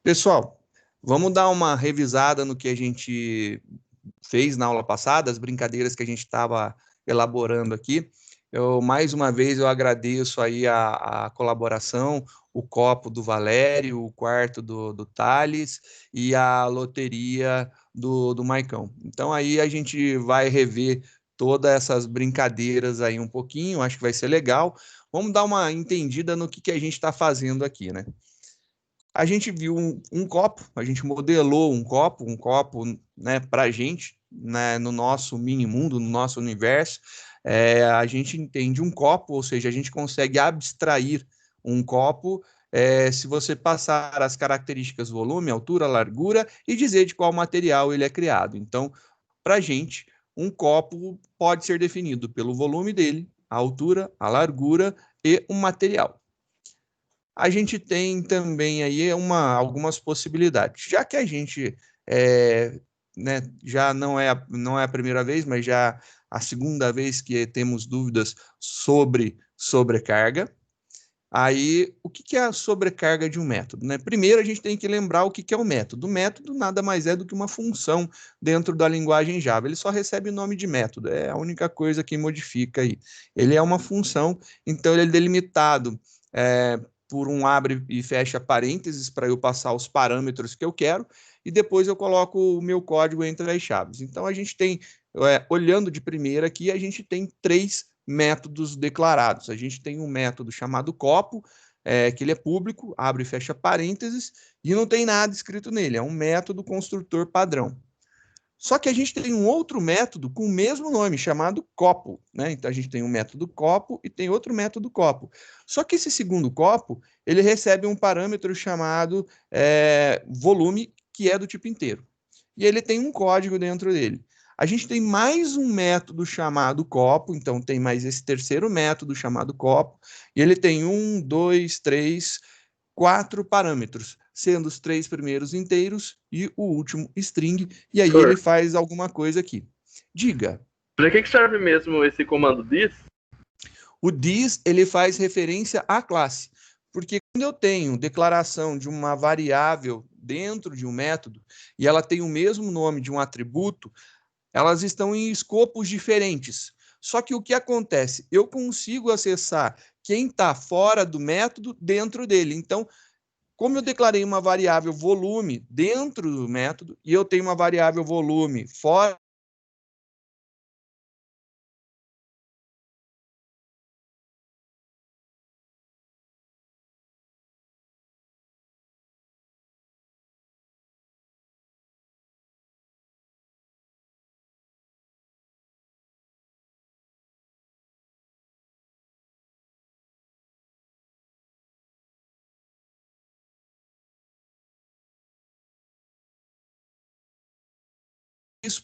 Pessoal, vamos dar uma revisada no que a gente fez na aula passada, as brincadeiras que a gente estava elaborando aqui. Mais uma vez, eu agradeço aí a colaboração, o copo do Valério, o quarto do Thales e a loteria do Maicão. Então, aí a gente vai rever todas essas brincadeiras aí um pouquinho, acho que vai ser legal. Vamos dar uma entendida no que a gente está fazendo aqui, né? A gente viu um copo, a gente modelou um copo, né, para a gente, né, no nosso mini mundo, no nosso universo. A gente entende um copo, ou seja, a gente consegue abstrair um copo se você passar as características volume, altura, largura e dizer de qual material ele é criado. Então, para a gente, um copo pode ser definido pelo volume dele, a altura, a largura e o material. A gente tem também aí algumas possibilidades. Já que a gente né, já não é a primeira vez, mas já a segunda vez que temos dúvidas sobre sobrecarga. Aí, o que é a sobrecarga de um método? Né? Primeiro, a gente tem que lembrar o que é o método. O método nada mais é do que uma função dentro da linguagem Java. Ele só recebe o nome de método, é a única coisa que modifica aí. Ele é uma função, então ele é delimitado por um abre e fecha parênteses para eu passar os parâmetros que eu quero, e depois eu coloco o meu código entre as chaves. Então, a gente tem, olhando de primeira aqui, a gente tem três métodos declarados. A gente tem um método chamado copo, que ele é público, abre e fecha parênteses, e não tem nada escrito nele, é um método construtor padrão. Só que a gente tem um outro método com o mesmo nome, chamado copo, né? Então a gente tem um método copo e tem outro método copo. Só que esse segundo copo, ele recebe um parâmetro chamado volume, que é do tipo inteiro. E ele tem um código dentro dele. A gente tem mais um método chamado copo, então tem mais esse terceiro método chamado copo, e ele tem 1, 2, 3, 4 parâmetros, sendo os três primeiros inteiros e o último string, e aí ele faz alguma coisa aqui. Diga. Para que serve mesmo esse comando this? O this, ele faz referência à classe, porque quando eu tenho declaração de uma variável dentro de um método, e ela tem o mesmo nome de um atributo, elas estão em escopos diferentes. Só que o que acontece? Eu consigo acessar quem está fora do método dentro dele. Então, como eu declarei uma variável volume dentro do método e eu tenho uma variável volume fora,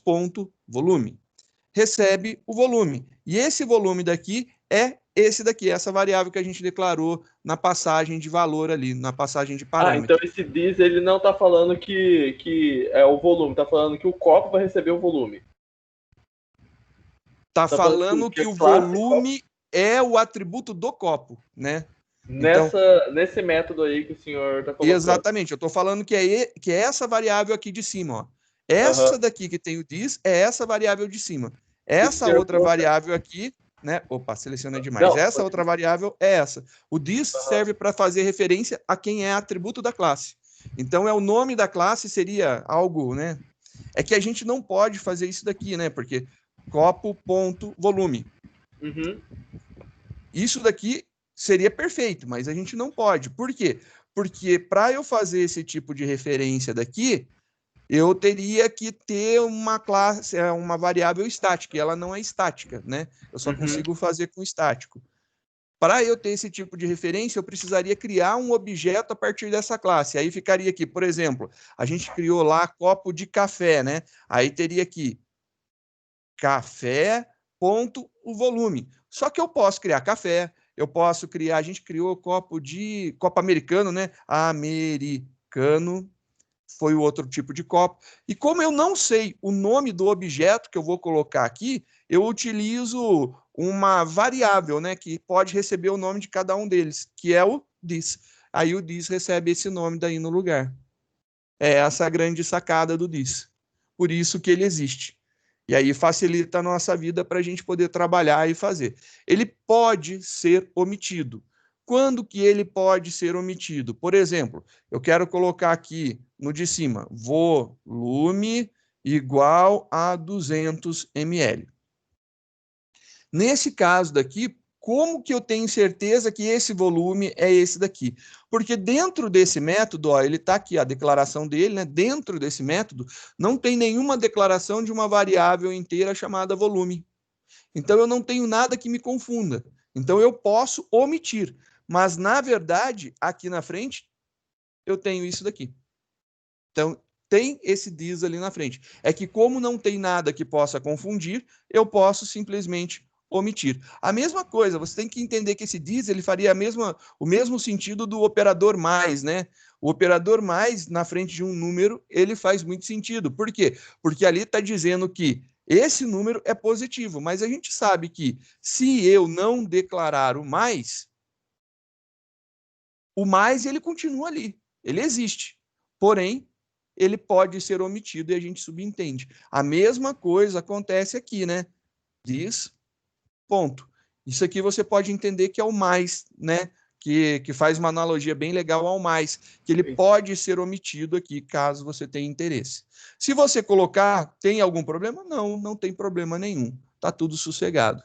ponto volume recebe o volume. E esse volume daqui é esse daqui, essa variável que a gente declarou na passagem de valor ali, na passagem de parâmetro. Então esse this, ele não está falando que é o volume, está falando que o copo vai receber o volume. Está falando que o volume é o atributo do copo, né? Nesse método aí que o senhor está colocando. Exatamente, eu estou falando que é essa variável aqui de cima, ó. Essa daqui que tem o this é essa variável de cima. Essa outra variável aqui, né? Opa, selecionei demais. Essa outra variável é essa. O this serve para fazer referência a quem é atributo da classe. Então, o nome da classe seria algo, né? É que a gente não pode fazer isso daqui, né? Porque copo.volume. Isso daqui seria perfeito, mas a gente não pode. Por quê? Porque para eu fazer esse tipo de referência daqui, eu teria que ter uma classe, uma variável estática, e ela não é estática, né? Eu só consigo fazer com estático. Para eu ter esse tipo de referência, eu precisaria criar um objeto a partir dessa classe. Aí ficaria aqui, por exemplo, a gente criou lá copo de café, né? Aí teria aqui café, ponto, o volume. Só que eu posso criar café, eu posso criar, a gente criou copo americano, né? Americano foi o outro tipo de copo. E como eu não sei o nome do objeto que eu vou colocar aqui, eu utilizo uma variável, né, que pode receber o nome de cada um deles, que é o this. Aí o this recebe esse nome daí no lugar. É essa a grande sacada do DIS. Por isso que ele existe. E aí facilita a nossa vida para a gente poder trabalhar e fazer. Ele pode ser omitido. Quando que ele pode ser omitido? Por exemplo, eu quero colocar aqui no de cima, volume igual a 200 ml. Nesse caso daqui, como que eu tenho certeza que esse volume é esse daqui? Porque dentro desse método, ó, ele está aqui, a declaração dele, né? Dentro desse método, não tem nenhuma declaração de uma variável inteira chamada volume. Então, eu não tenho nada que me confunda. Então, eu posso omitir. Mas, na verdade, aqui na frente, eu tenho isso daqui. Então, tem esse DIS ali na frente. É que como não tem nada que possa confundir, eu posso simplesmente omitir. A mesma coisa, você tem que entender que esse DIS ele faria o mesmo sentido do operador mais, né? O operador mais na frente de um número, ele faz muito sentido. Por quê? Porque ali está dizendo que esse número é positivo, mas a gente sabe que se eu não declarar o mais ele continua ali, ele existe. Porém, ele pode ser omitido e a gente subentende. A mesma coisa acontece aqui, né? Diz, ponto. Isso aqui você pode entender que é o mais, né? Que faz uma analogia bem legal ao mais, que ele pode ser omitido aqui, caso você tenha interesse. Se você colocar, tem algum problema? Não, não tem problema nenhum. Tá tudo sossegado.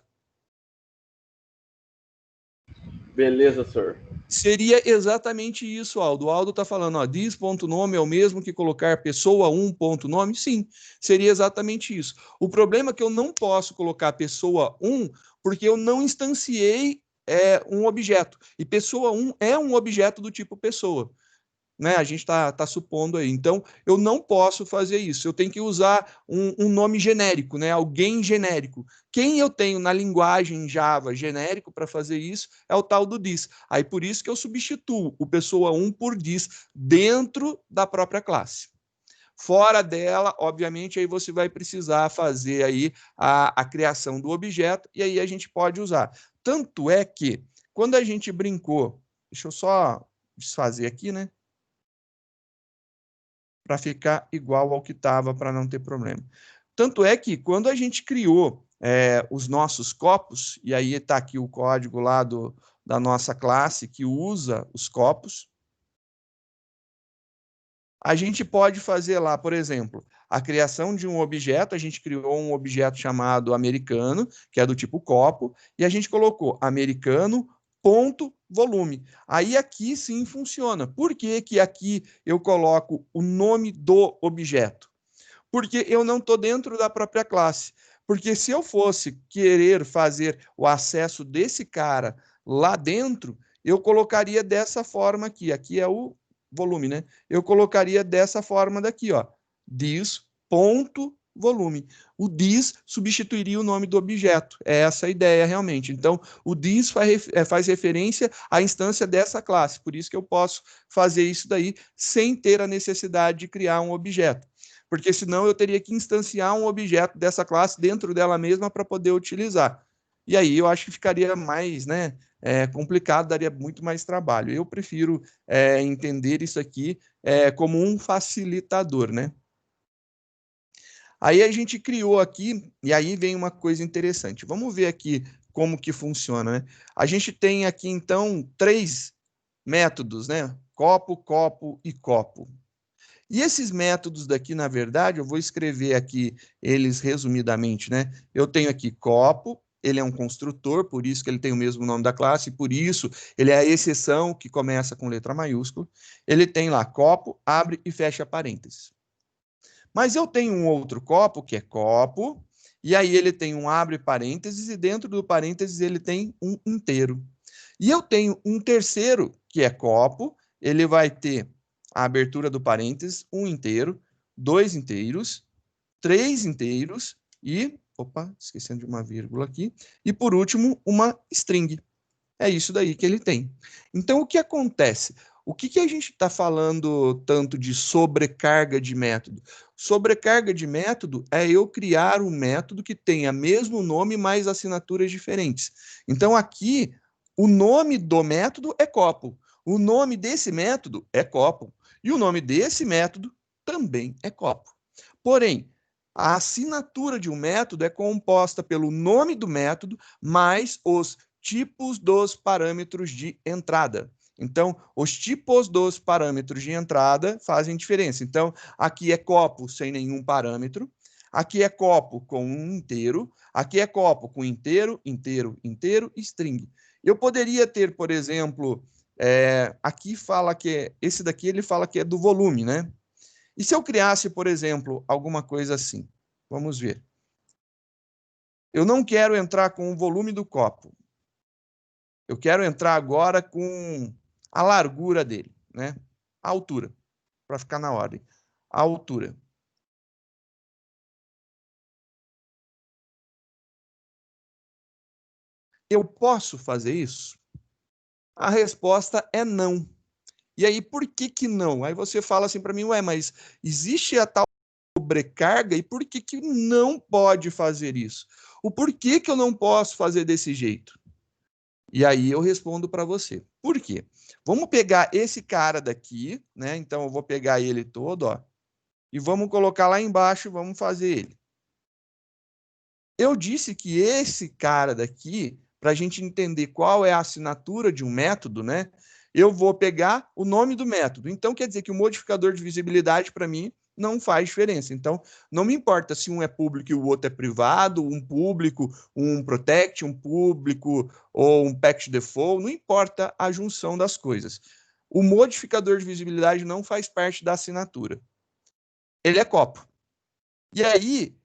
Beleza, senhor. Seria exatamente isso, Aldo. O Aldo está falando, ó, diz.nome é o mesmo que colocar pessoa 1.nome? Sim, seria exatamente isso. O problema é que eu não posso colocar pessoa 1 porque eu não instanciei um objeto. E pessoa 1 é um objeto do tipo pessoa. Né? A gente está supondo aí. Então, eu não posso fazer isso. Eu tenho que usar um nome genérico, né? Alguém genérico. Quem eu tenho na linguagem Java genérico para fazer isso é o tal do this. Aí, por isso que eu substituo o pessoa 1 por this dentro da própria classe. Fora dela, obviamente, aí você vai precisar fazer aí a criação do objeto e aí a gente pode usar. Tanto é que, quando a gente brincou, deixa eu só desfazer aqui, né? Para ficar igual ao que estava, para não ter problema. Tanto é que quando a gente criou os nossos copos, e aí está aqui o código lá da nossa classe que usa os copos, a gente pode fazer lá, por exemplo, a criação de um objeto, a gente criou um objeto chamado americano, que é do tipo copo, e a gente colocou americano ponto volume. Aí aqui sim funciona. Por que que aqui eu coloco o nome do objeto? Porque eu não estou dentro da própria classe. Porque se eu fosse querer fazer o acesso desse cara lá dentro, eu colocaria dessa forma aqui. Aqui é o volume, né? Eu colocaria dessa forma daqui, ó. This ponto volume. O this substituiria o nome do objeto. É essa a ideia realmente. Então, o this faz referência à instância dessa classe. Por isso que eu posso fazer isso daí sem ter a necessidade de criar um objeto. Porque senão eu teria que instanciar um objeto dessa classe dentro dela mesma para poder utilizar. E aí eu acho que ficaria mais, né, complicado, daria muito mais trabalho. Eu prefiro entender isso aqui como um facilitador, né? Aí a gente criou aqui, e aí vem uma coisa interessante. Vamos ver aqui como que funciona, né? A gente tem aqui, então, 3 métodos, né? Copo, copo e copo. E esses métodos daqui, na verdade, eu vou escrever aqui eles resumidamente, né? Eu tenho aqui copo, ele é um construtor, por isso que ele tem o mesmo nome da classe, por isso ele é a exceção que começa com letra maiúscula. Ele tem lá copo, abre e fecha parênteses. Mas eu tenho um outro copo, que é copo, e aí ele tem um abre parênteses, e dentro do parênteses ele tem um inteiro. E eu tenho um terceiro, que é copo, ele vai ter a abertura do parênteses, um inteiro, 2 inteiros, 3 inteiros e, opa, esquecendo de uma vírgula aqui, e por último, uma string. É isso daí que ele tem. Então, o que acontece? O que a gente está falando tanto de sobrecarga de método? Sobrecarga de método é eu criar um método que tenha mesmo nome, mas assinaturas diferentes. Então, aqui, o nome do método é copo. O nome desse método é copo. E o nome desse método também é copo. Porém, a assinatura de um método é composta pelo nome do método mais os tipos dos parâmetros de entrada. Então, os tipos dos parâmetros de entrada fazem diferença. Então, aqui é copo sem nenhum parâmetro, aqui é copo com um inteiro, aqui é copo com inteiro, inteiro, inteiro e string. Eu poderia ter, por exemplo, aqui fala que esse daqui ele fala que é do volume, né? E se eu criasse, por exemplo, alguma coisa assim? Vamos ver. Eu não quero entrar com o volume do copo. Eu quero entrar agora com a largura dele, né? A altura, para ficar na ordem. A altura. Eu posso fazer isso? A resposta é não. E aí, por que que não? Aí você fala assim para mim, ué, mas existe a tal sobrecarga e por que que não pode fazer isso? O porquê que eu não posso fazer desse jeito? E aí eu respondo para você. Por quê? Vamos pegar esse cara daqui, né? Então eu vou pegar ele todo, ó, e vamos colocar lá embaixo, vamos fazer ele. Eu disse que esse cara daqui, para a gente entender qual é a assinatura de um método, né? Eu vou pegar o nome do método. Então, quer dizer que o modificador de visibilidade, para mim, não faz diferença. Então, não me importa se um é público e o outro é privado, um público, um protect, um público ou um package default, não importa a junção das coisas. O modificador de visibilidade não faz parte da assinatura. Ele é copo. E aí,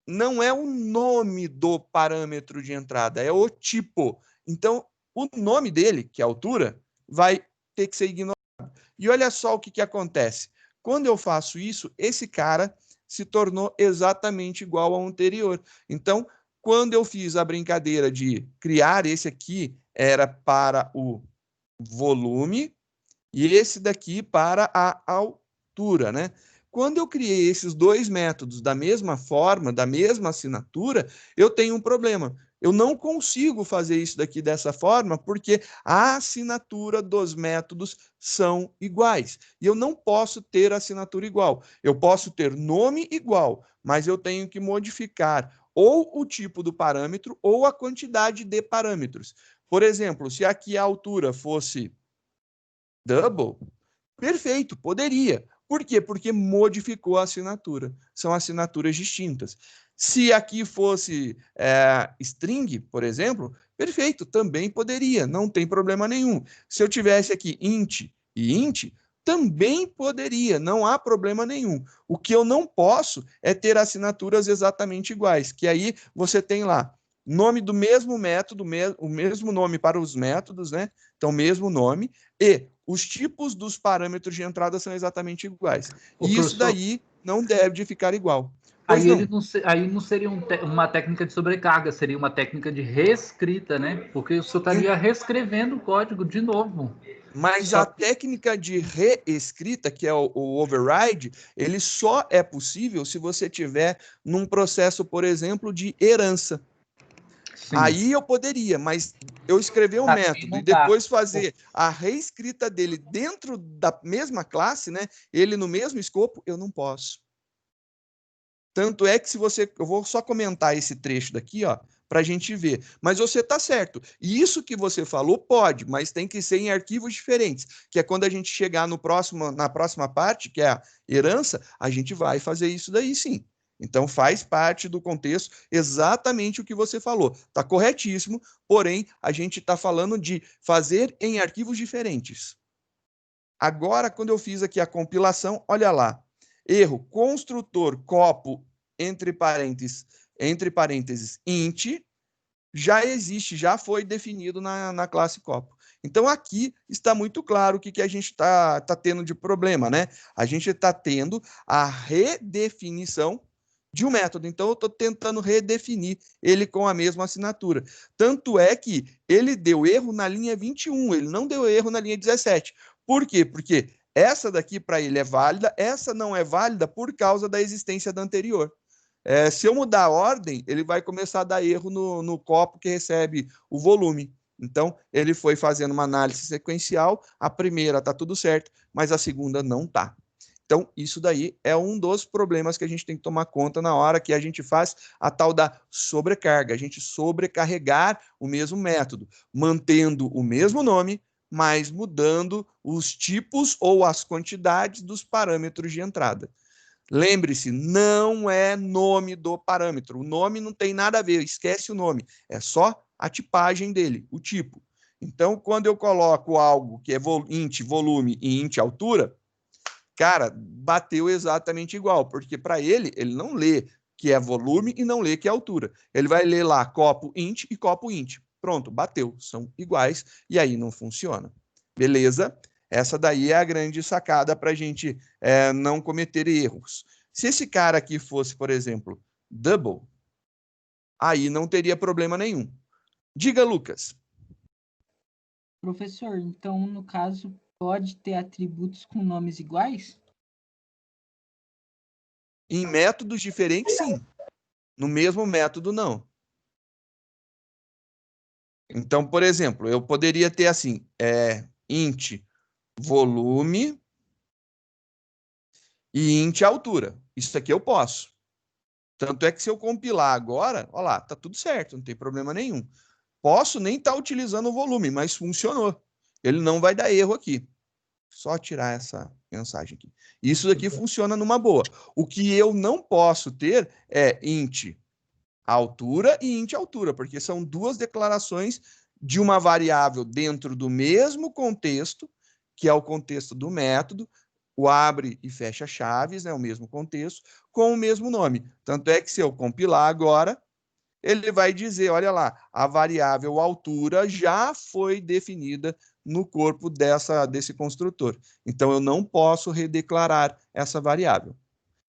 não é o nome do parâmetro de entrada, é o tipo. Então, o nome dele, que é a altura, vai ter que ser ignorado. E olha só o que, que acontece. Quando eu faço isso, esse cara se tornou exatamente igual ao anterior. Então, quando eu fiz a brincadeira de criar esse aqui, era para o volume, e esse daqui para a altura, né? Quando eu criei esses dois métodos da mesma forma, da mesma assinatura, eu tenho um problema. Eu não consigo fazer isso daqui dessa forma porque a assinatura dos métodos são iguais. E eu não posso ter assinatura igual. Eu posso ter nome igual, mas eu tenho que modificar ou o tipo do parâmetro ou a quantidade de parâmetros. Por exemplo, se aqui a altura fosse double, perfeito, poderia. Por quê? Porque modificou a assinatura. São assinaturas distintas. Se aqui fosse string, por exemplo, perfeito, também poderia, não tem problema nenhum. Se eu tivesse aqui int e int, também poderia, não há problema nenhum. O que eu não posso é ter assinaturas exatamente iguais, que aí você tem lá nome do mesmo método, o mesmo nome para os métodos, né? Então, mesmo nome, e os tipos dos parâmetros de entrada são exatamente iguais. O E isso professor, daí não deve de ficar igual. Pois aí, não. aí não seria uma técnica de sobrecarga, seria uma técnica de reescrita, né? Porque você estaria reescrevendo o código de novo. Mas Só a técnica de reescrita, que é o override, ele só é possível se você tiver num processo, por exemplo, de herança. sim. Aí eu poderia, mas eu escrever um método e depois fazer a reescrita dele dentro da mesma classe, né? Ele no mesmo escopo, eu não posso. Tanto é que se você, eu vou só comentar esse trecho daqui, ó, para a gente ver. Mas você está certo. E isso que você falou pode, mas tem que ser em arquivos diferentes. Que é quando a gente chegar no próximo, na próxima parte, que é a herança, a gente vai fazer isso daí sim. Então faz parte do contexto exatamente o que você falou. Está corretíssimo, porém a gente está falando de fazer em arquivos diferentes. Agora, quando eu fiz aqui a compilação, olha lá. Erro, construtor copo, entre parênteses, int, já existe, já foi definido na classe copo. Então, aqui está muito claro o que a gente está tendo de problema, né? A gente está tendo a redefinição de um método. Então, eu estou tentando redefinir ele com a mesma assinatura. Tanto é que ele deu erro na linha 21, ele não deu erro na linha 17. Por quê? Porque essa daqui para ele é válida, essa não é válida por causa da existência da anterior. Se eu mudar a ordem, ele vai começar a dar erro no copo que recebe o volume. Então, ele foi fazendo uma análise sequencial, a primeira está tudo certo, mas a segunda não está. Então, isso daí é um dos problemas que a gente tem que tomar conta na hora que a gente faz a tal da sobrecarga, a gente sobrecarregar o mesmo método, mantendo o mesmo nome, mas mudando os tipos ou as quantidades dos parâmetros de entrada. Lembre-se, não é nome do parâmetro. O nome não tem nada a ver, esquece o nome. É só a tipagem dele, o tipo. Então, quando eu coloco algo que é int volume e int altura, cara, bateu exatamente igual, porque para ele não lê que é volume e não lê que é altura. Ele vai ler lá copo int e copo int. Pronto, bateu, são iguais e aí não funciona. Beleza? Essa daí é a grande sacada para a gente não cometer erros. Se esse cara aqui fosse, por exemplo, double, aí não teria problema nenhum. Diga, Lucas. Professor, então, no caso, pode ter atributos com nomes iguais? Em métodos diferentes, sim. No mesmo método, não. Então, por exemplo, eu poderia ter assim, int volume e int altura. Isso aqui eu posso. Tanto é que se eu compilar agora, olha lá, tá tudo certo, não tem problema nenhum. Posso nem estar utilizando o volume, mas funcionou. Ele não vai dar erro aqui. Só tirar essa mensagem aqui. Isso daqui funciona numa boa. O que eu não posso ter é int altura e int altura, porque são duas declarações de uma variável dentro do mesmo contexto, que é o contexto do método, o abre e fecha chaves, né, o mesmo contexto, com o mesmo nome. Tanto é que se eu compilar agora, ele vai dizer, olha lá, a variável altura já foi definida no corpo desse construtor. Então, eu não posso redeclarar essa variável.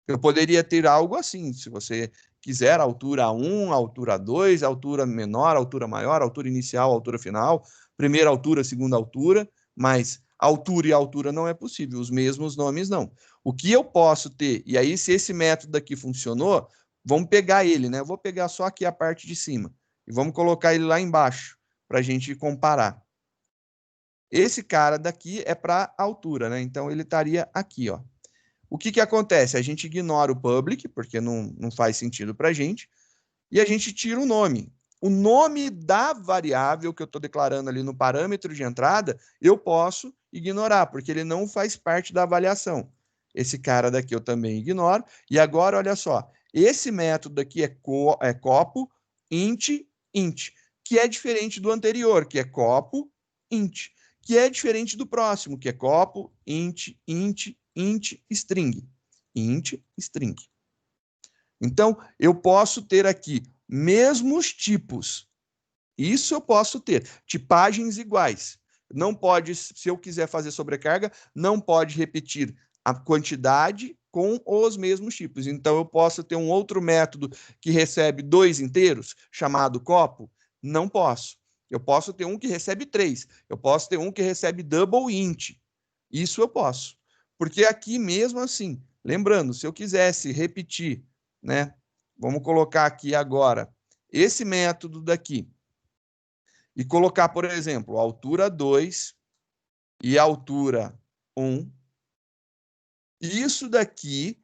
Eu poderia ter algo assim, se você quiser, altura 1, altura 2, altura menor, altura maior, altura inicial, altura final, primeira altura, segunda altura, mas altura e altura não é possível, os mesmos nomes não. O que eu posso ter, e aí se esse método aqui funcionou, vamos pegar ele, né? Eu vou pegar só aqui a parte de cima e vamos colocar ele lá embaixo para a gente comparar. Esse cara daqui é para altura, né? Então ele estaria aqui, ó. O que acontece? A gente ignora o public, porque não faz sentido para a gente, e a gente tira o nome. O nome da variável que eu estou declarando ali no parâmetro de entrada, eu posso ignorar, porque ele não faz parte da avaliação. Esse cara daqui eu também ignoro. E agora, olha só, esse método aqui é copo int int, que é diferente do anterior, que é copo int, que é diferente do próximo, que é copo int int int string. Int string. Então, eu posso ter aqui mesmos tipos. Isso eu posso ter. Tipagens iguais. Não pode, se eu quiser fazer sobrecarga, não pode repetir a quantidade com os mesmos tipos. Então, eu posso ter um outro método que recebe 2 inteiros, chamado copo? Não posso. Eu posso ter um que recebe 3. Eu posso ter um que recebe double int. Isso eu posso. Porque aqui mesmo assim, lembrando, se eu quisesse repetir, né? Vamos colocar aqui agora esse método daqui e colocar, por exemplo, altura 2 e altura 1. Isso daqui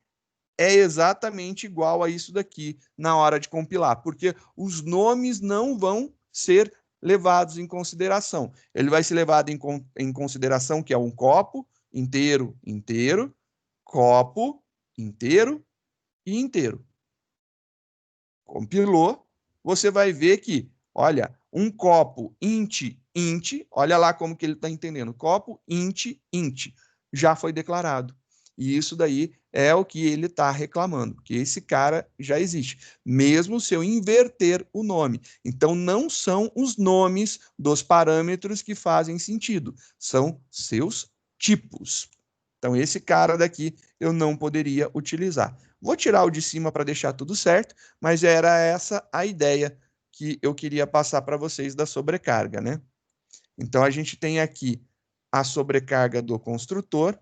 é exatamente igual a isso daqui na hora de compilar, porque os nomes não vão ser levados em consideração. Ele vai ser levado em consideração que é um copo inteiro, inteiro, copo inteiro e inteiro. Compilou, você vai ver que, olha, um copo int, int, olha lá como que ele está entendendo, copo int, int, já foi declarado. E isso daí é o que ele está reclamando, que esse cara já existe, mesmo se eu inverter o nome. Então, não são os nomes dos parâmetros que fazem sentido, são seus tipos. Então, esse cara daqui eu não poderia utilizar. Vou tirar o de cima para deixar tudo certo, mas era essa a ideia que eu queria passar para vocês da sobrecarga, né? Então, a gente tem aqui a sobrecarga do construtor.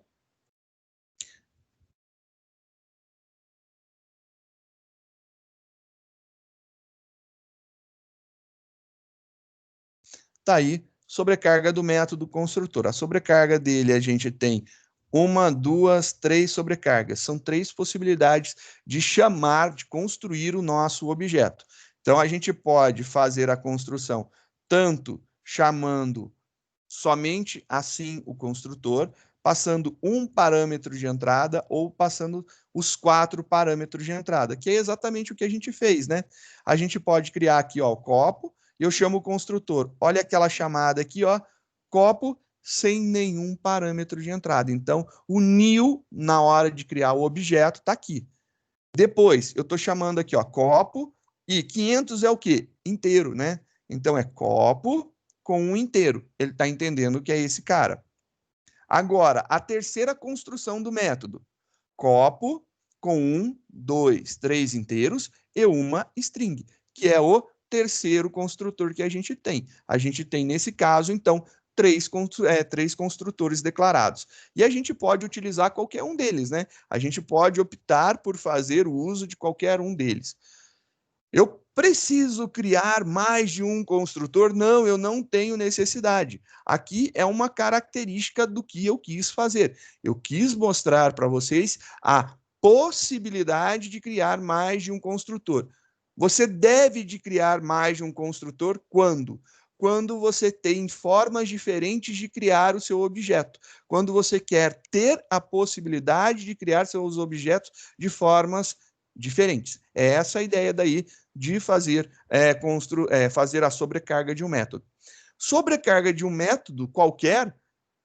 Tá aí, sobrecarga do método construtor. A sobrecarga dele a gente tem uma, duas, três sobrecargas. São três possibilidades de chamar, de construir o nosso objeto. Então, a gente pode fazer a construção tanto chamando somente assim o construtor, passando um parâmetro de entrada ou passando os 4 parâmetros de entrada, que é exatamente o que a gente fez, né? A gente pode criar aqui, ó, o copo, e eu chamo o construtor. Olha aquela chamada aqui, ó, copo sem nenhum parâmetro de entrada. Então, o new, na hora de criar o objeto, está aqui. Depois, eu estou chamando aqui, ó, copo, e 500 é o quê? Inteiro, né? Então, é copo com um inteiro. Ele está entendendo que é esse cara. Agora, a terceira construção do método. Copo com 1, 2, 3 inteiros e uma string, que é o terceiro construtor que a gente tem. A gente tem, nesse caso, então, três construtores declarados. E a gente pode utilizar qualquer um deles, né? A gente pode optar por fazer o uso de qualquer um deles. Eu preciso criar mais de um construtor? Não, eu não tenho necessidade. Aqui é uma característica do que eu quis fazer. Eu quis mostrar para vocês a possibilidade de criar mais de um construtor. Você deve de criar mais de um construtor quando? Quando você tem formas diferentes de criar o seu objeto. Quando você quer ter a possibilidade de criar seus objetos de formas diferentes. É essa a ideia daí de fazer, fazer a sobrecarga de um método. Sobrecarga de um método qualquer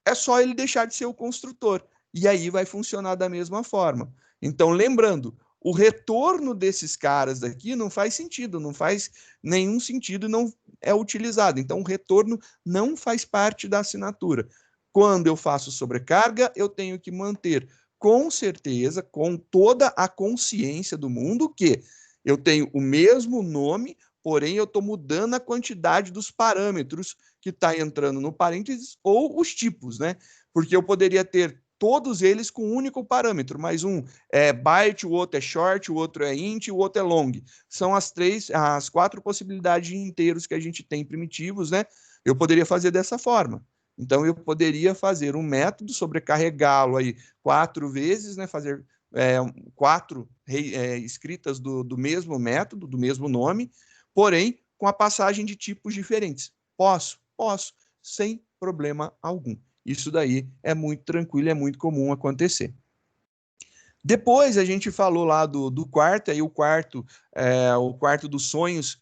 é só ele deixar de ser o construtor. E aí vai funcionar da mesma forma. Então, lembrando, o retorno desses caras daqui não faz sentido, não faz nenhum sentido e não é utilizado. Então, o retorno não faz parte da assinatura. Quando eu faço sobrecarga, eu tenho que manter com certeza, com toda a consciência do mundo, que eu tenho o mesmo nome, porém eu estou mudando a quantidade dos parâmetros que está entrando no parênteses ou os tipos, né? Porque eu poderia ter todos eles com um único parâmetro, mas um é byte, o outro é short, o outro é int, o outro é long. São as 4 possibilidades de inteiros que a gente tem primitivos, né? Eu poderia fazer dessa forma. Então, eu poderia fazer um método, sobrecarregá-lo aí 4 vezes, né? Fazer 4 escritas do mesmo método, do mesmo nome, porém, com a passagem de tipos diferentes. Posso, sem problema algum. Isso daí é muito tranquilo, é muito comum acontecer. Depois a gente falou lá do quarto, aí o quarto dos sonhos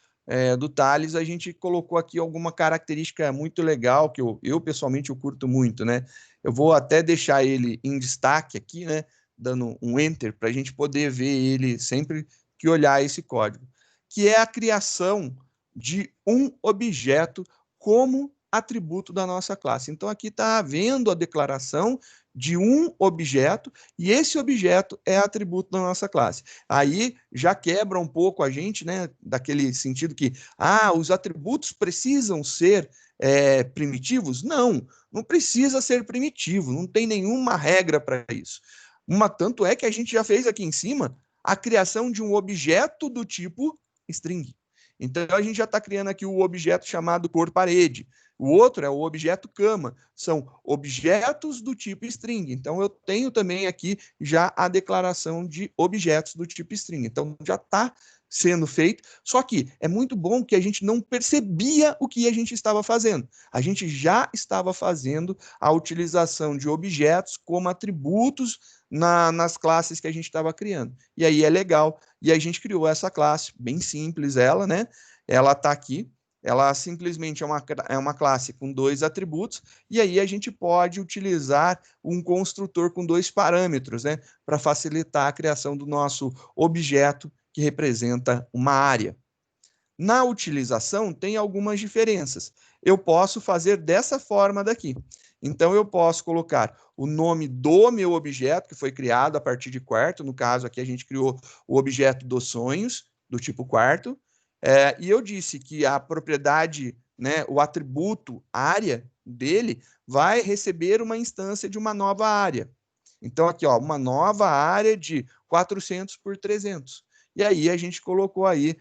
do Tales, a gente colocou aqui alguma característica muito legal, que eu pessoalmente eu curto muito, né? Eu vou até deixar ele em destaque aqui, né? Dando um enter, para a gente poder ver ele sempre que olhar esse código, que é a criação de um objeto como atributo da nossa classe. Então, aqui está havendo a declaração de um objeto, e esse objeto é atributo da nossa classe. Aí já quebra um pouco a gente, né, daquele sentido que, os atributos precisam ser primitivos? Não, não precisa ser primitivo, não tem nenhuma regra para isso. Tanto é que a gente já fez aqui em cima a criação de um objeto do tipo string. Então, a gente já está criando aqui o objeto chamado cor parede. O outro é o objeto cama. São objetos do tipo string. Então, eu tenho também aqui já a declaração de objetos do tipo string. Então, já está sendo feito. Só que é muito bom que a gente não percebia o que a gente estava fazendo. A gente já estava fazendo a utilização de objetos como atributos nas classes que a gente estava criando. E aí é legal. E a gente criou essa classe, bem simples ela, né? Ela está aqui. Ela simplesmente é uma classe com 2 atributos, e aí a gente pode utilizar um construtor com 2 parâmetros, né, para facilitar a criação do nosso objeto que representa uma área. Na utilização, tem algumas diferenças. Eu posso fazer dessa forma daqui. Então, eu posso colocar o nome do meu objeto, que foi criado a partir de quarto. No caso, aqui a gente criou o objeto dos sonhos, do tipo quarto. E eu disse que a propriedade, né, o atributo área dele vai receber uma instância de uma nova área. Então, aqui, ó, uma nova área de 400 por 300. E aí a gente colocou aí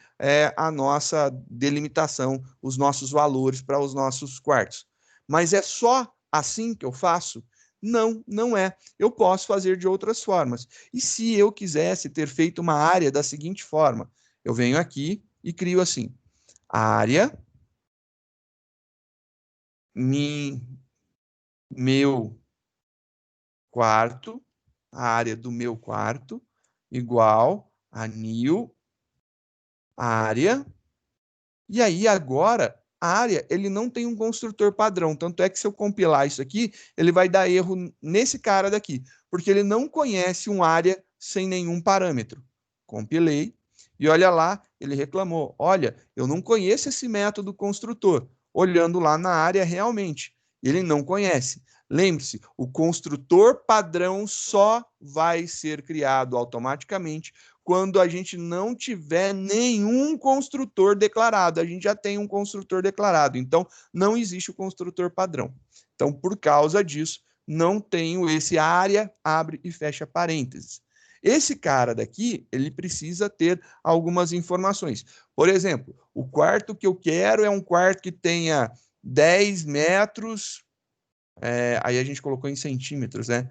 a nossa delimitação, os nossos valores para os nossos quartos. Mas é só assim que eu faço? Não, não é. Eu posso fazer de outras formas. E se eu quisesse ter feito uma área da seguinte forma, eu venho aqui e crio assim, área, meu quarto, a área do meu quarto, igual a new área. E aí, agora, a área, ele não tem um construtor padrão. Tanto é que se eu compilar isso aqui, ele vai dar erro nesse cara daqui, porque ele não conhece uma área sem nenhum parâmetro. Compilei, e olha lá, ele reclamou. Olha, eu não conheço esse método construtor. Olhando lá na área, realmente, ele não conhece. Lembre-se, o construtor padrão só vai ser criado automaticamente quando a gente não tiver nenhum construtor declarado. A gente já tem um construtor declarado, então não existe o construtor padrão. Então, por causa disso, não tenho esse área, abre e fecha parênteses. Esse cara daqui, ele precisa ter algumas informações. Por exemplo, o quarto que eu quero é um quarto que tenha 10 metros, aí a gente colocou em centímetros, né?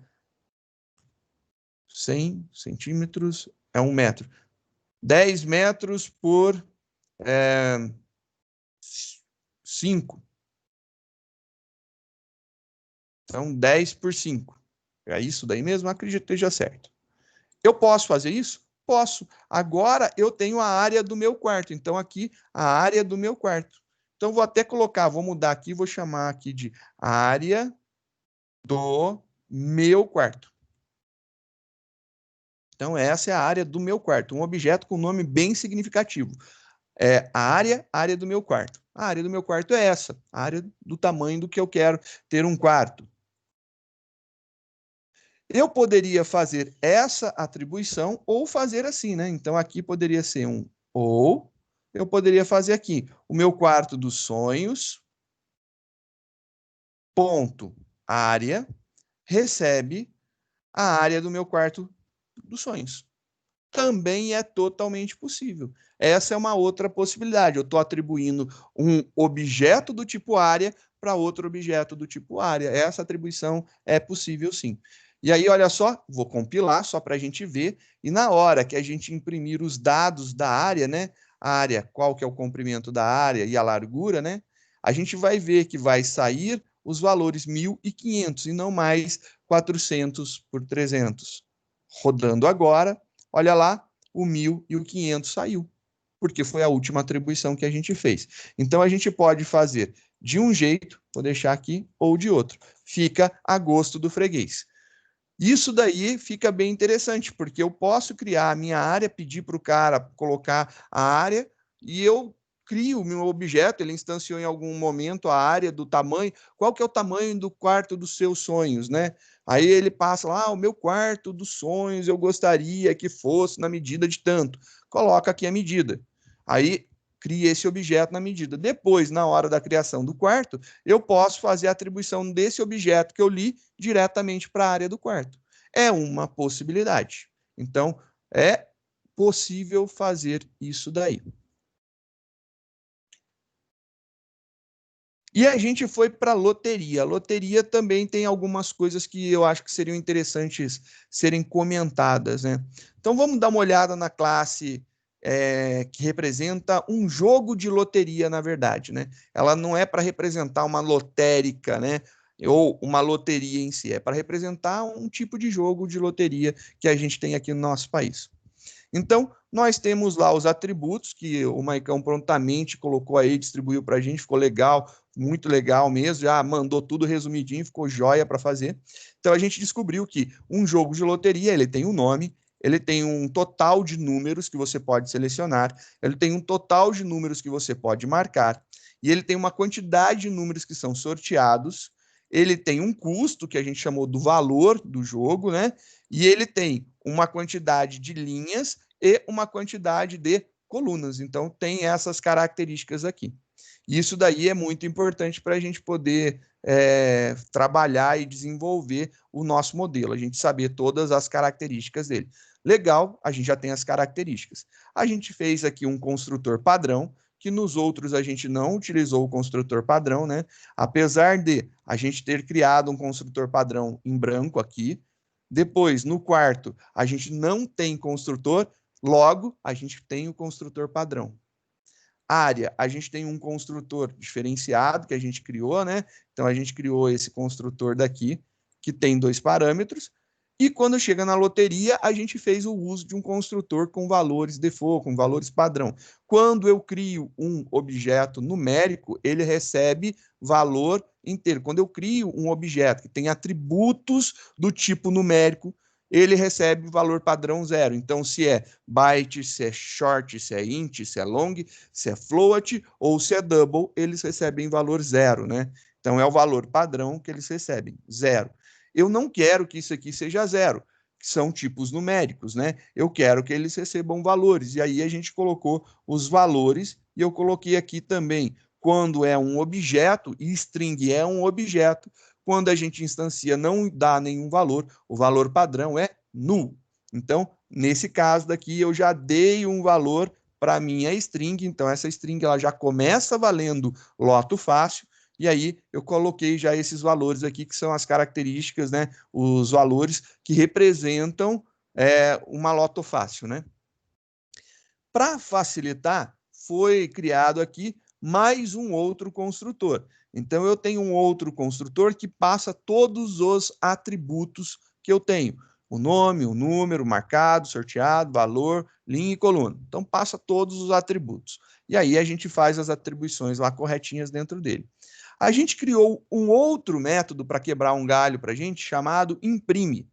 100 centímetros é 1 metro. 10 metros por 5. Então, 10 por 5. É isso daí mesmo? Acredito que esteja certo. Eu posso fazer isso? Posso. Agora eu tenho a área do meu quarto. Então, aqui, a área do meu quarto. Então, vou até colocar, vou mudar aqui, vou chamar aqui de área do meu quarto. Então, essa é a área do meu quarto. Um objeto com nome bem significativo. É a área do meu quarto. A área do meu quarto é essa, a área do tamanho do que eu quero ter um quarto. Eu poderia fazer essa atribuição ou fazer assim, né? Então, aqui poderia ser um ou, eu poderia fazer aqui, o meu quarto dos sonhos, ponto, área, recebe a área do meu quarto dos sonhos. Também é totalmente possível. Essa é uma outra possibilidade. Eu estou atribuindo um objeto do tipo área para outro objeto do tipo área. Essa atribuição é possível, sim. E aí, olha só, vou compilar só para a gente ver. E na hora que a gente imprimir os dados da área, né? A área, qual que é o comprimento da área e a largura, né? A gente vai ver que vai sair os valores 1.500 e não mais 400 por 300. Rodando agora, olha lá, o 1.000 e o 500 saiu, porque foi a última atribuição que a gente fez. Então, a gente pode fazer de um jeito, vou deixar aqui, ou de outro. Fica a gosto do freguês. Isso daí fica bem interessante, porque eu posso criar a minha área, pedir para o cara colocar a área, e eu crio o meu objeto, ele instanciou em algum momento a área do tamanho, qual que é o tamanho do quarto dos seus sonhos, né? Aí ele passa lá, o meu quarto dos sonhos, eu gostaria que fosse na medida de tanto. Coloca aqui a medida. Aí cria esse objeto na medida. Depois, na hora da criação do quarto, eu posso fazer a atribuição desse objeto que eu li diretamente para a área do quarto. É uma possibilidade. Então, é possível fazer isso daí. E a gente foi para a loteria. A loteria também tem algumas coisas que eu acho que seriam interessantes serem comentadas, né? Então vamos dar uma olhada na classe que representa um jogo de loteria, na verdade, né? Ela não é para representar uma lotérica, né? Ou uma loteria em si, é para representar um tipo de jogo de loteria que a gente tem aqui no nosso país. Então, nós temos lá os atributos que o Maicão prontamente colocou aí, distribuiu para a gente, ficou legal, muito legal mesmo, já mandou tudo resumidinho, ficou joia para fazer. Então, a gente descobriu que um jogo de loteria, ele tem um nome, ele tem um total de números que você pode selecionar, ele tem um total de números que você pode marcar, e ele tem uma quantidade de números que são sorteados, ele tem um custo, que a gente chamou do valor do jogo, né? E ele tem uma quantidade de linhas e uma quantidade de colunas. Então, tem essas características aqui. Isso daí é muito importante para a gente poder trabalhar e desenvolver o nosso modelo, a gente saber todas as características dele. Legal, a gente já tem as características. A gente fez aqui um construtor padrão, que nos outros a gente não utilizou o construtor padrão, né? Apesar de a gente ter criado um construtor padrão em branco aqui, depois, no quarto, a gente não tem construtor, logo, a gente tem o construtor padrão. Área, a gente tem um construtor diferenciado que a gente criou, né? Então, a gente criou esse construtor daqui, que tem 2 parâmetros, e quando chega na loteria, a gente fez o uso de um construtor com valores default, com valores padrão. Quando eu crio um objeto numérico, ele recebe valor inteiro. Quando eu crio um objeto que tem atributos do tipo numérico, ele recebe valor padrão 0. Então, se é byte, se é short, se é int, se é long, se é float ou se é double, eles recebem valor 0, né? Então, é o valor padrão que eles recebem, 0. Eu não quero que isso aqui seja 0, que são tipos numéricos, né? Eu quero que eles recebam valores. E aí a gente colocou os valores e eu coloquei aqui também quando é um objeto, e string é um objeto, quando a gente instancia não dá nenhum valor, o valor padrão é null. Então, nesse caso daqui, eu já dei um valor para a minha string, então essa string ela já começa valendo loto fácil, e aí eu coloquei já esses valores aqui, que são as características, né, os valores que representam uma loto fácil, né? Para facilitar, foi criado aqui mais um outro construtor. Então, eu tenho um outro construtor que passa todos os atributos que eu tenho. O nome, o número, marcado, sorteado, valor, linha e coluna. Então, passa todos os atributos. E aí, a gente faz as atribuições lá corretinhas dentro dele. A gente criou um outro método para quebrar um galho para a gente, chamado imprime.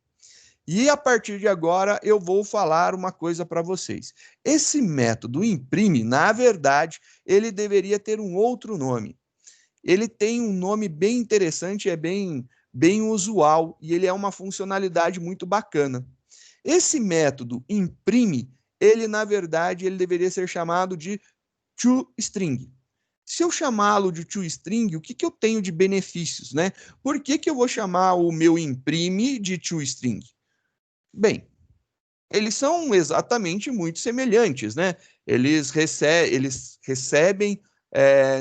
E a partir de agora eu vou falar uma coisa para vocês. Esse método imprime, na verdade, ele deveria ter um outro nome. Ele tem um nome bem interessante, é bem usual e ele é uma funcionalidade muito bacana. Esse método imprime, ele na verdade ele deveria ser chamado de toString. Se eu chamá-lo de toString, o que eu tenho de benefícios, né? Por que eu vou chamar o meu imprime de toString? Bem, eles são exatamente muito semelhantes, né? Eles recebem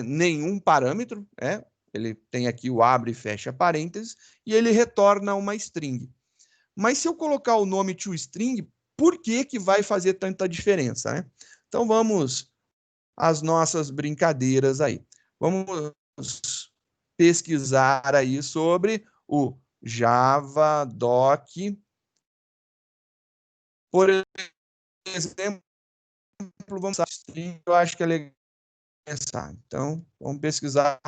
nenhum parâmetro, né? Ele tem aqui o abre e fecha parênteses, e ele retorna uma string. Mas se eu colocar o nome toString, por que vai fazer tanta diferença, né? Então vamos às nossas brincadeiras aí. Vamos pesquisar aí sobre o Javadoc. Por exemplo, vamos string, eu acho que é legal pensar. Então, vamos pesquisar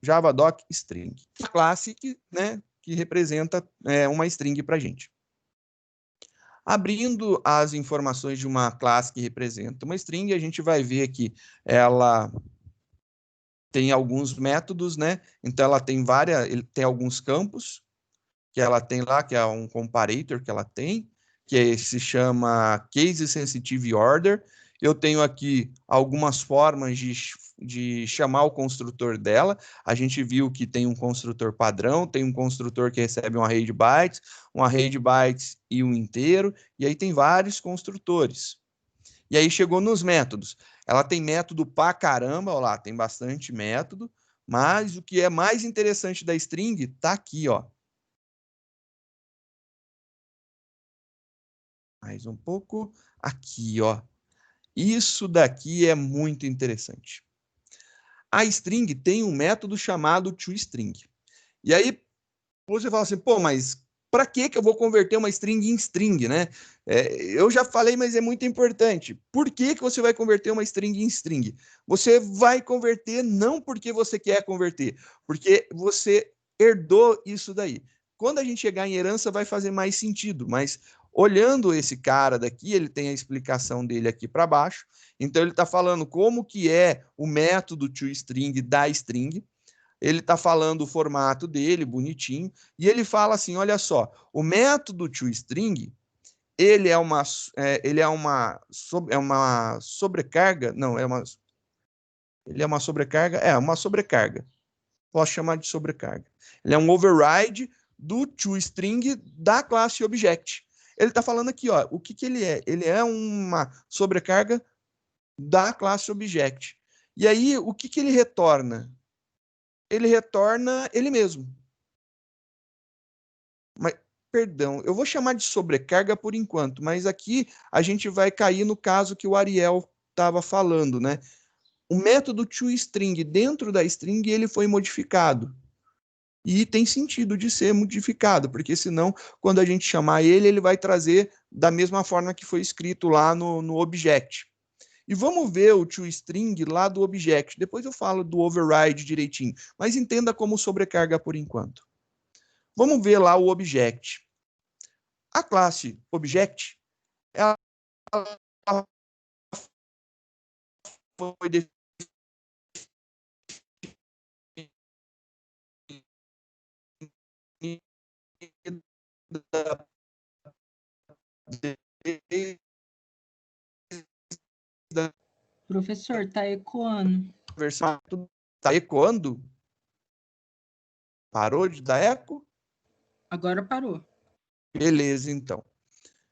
Javadoc string. A classe que representa uma string para a gente. Abrindo as informações de uma classe que representa uma string, a gente vai ver que ela tem alguns métodos, né? Então, ela tem tem alguns campos que ela tem lá, que é um comparator que ela tem, que se chama Case Sensitive Order. Eu tenho aqui algumas formas de chamar o construtor dela. A gente viu que tem um construtor padrão, tem um construtor que recebe um array de bytes e um inteiro, e aí tem vários construtores. E aí chegou nos métodos. Ela tem método pra caramba, ó lá, tem bastante método, mas o que é mais interessante da string tá aqui, ó. Mais um pouco. Aqui, ó. Isso daqui é muito interessante. A string tem um método chamado toString. E aí, você fala assim, pô, mas para que eu vou converter uma string em string, né? Eu já falei, mas é muito importante. Por que você vai converter uma string em string? Você vai converter não porque você quer converter, porque você herdou isso daí. Quando a gente chegar em herança, vai fazer mais sentido, mas olhando esse cara daqui, ele tem a explicação dele aqui para baixo. Então, ele está falando como que é o método toString da string. Ele está falando o formato dele, bonitinho, e ele fala assim, olha só, o método toString, ele é uma sobrecarga, não, ele é uma sobrecarga, posso chamar de sobrecarga. Ele é um override do toString da classe Object. Ele está falando aqui, ó, o que ele é? Ele é uma sobrecarga da classe Object. E aí, o que ele retorna? Ele retorna ele mesmo. Mas, perdão, eu vou chamar de sobrecarga por enquanto, mas aqui a gente vai cair no caso que o Ariel estava falando, né? O método toString, dentro da string, ele foi modificado. E tem sentido de ser modificado, porque senão, quando a gente chamar ele, ele vai trazer da mesma forma que foi escrito lá no object. E vamos ver o toString lá do object. Depois eu falo do override direitinho, mas entenda como sobrecarga por enquanto. Vamos ver lá o object. A classe object, ela foi definida da Professor, tá ecoando. versão. Está ecoando? Parou de dar eco? Agora parou. Beleza, então.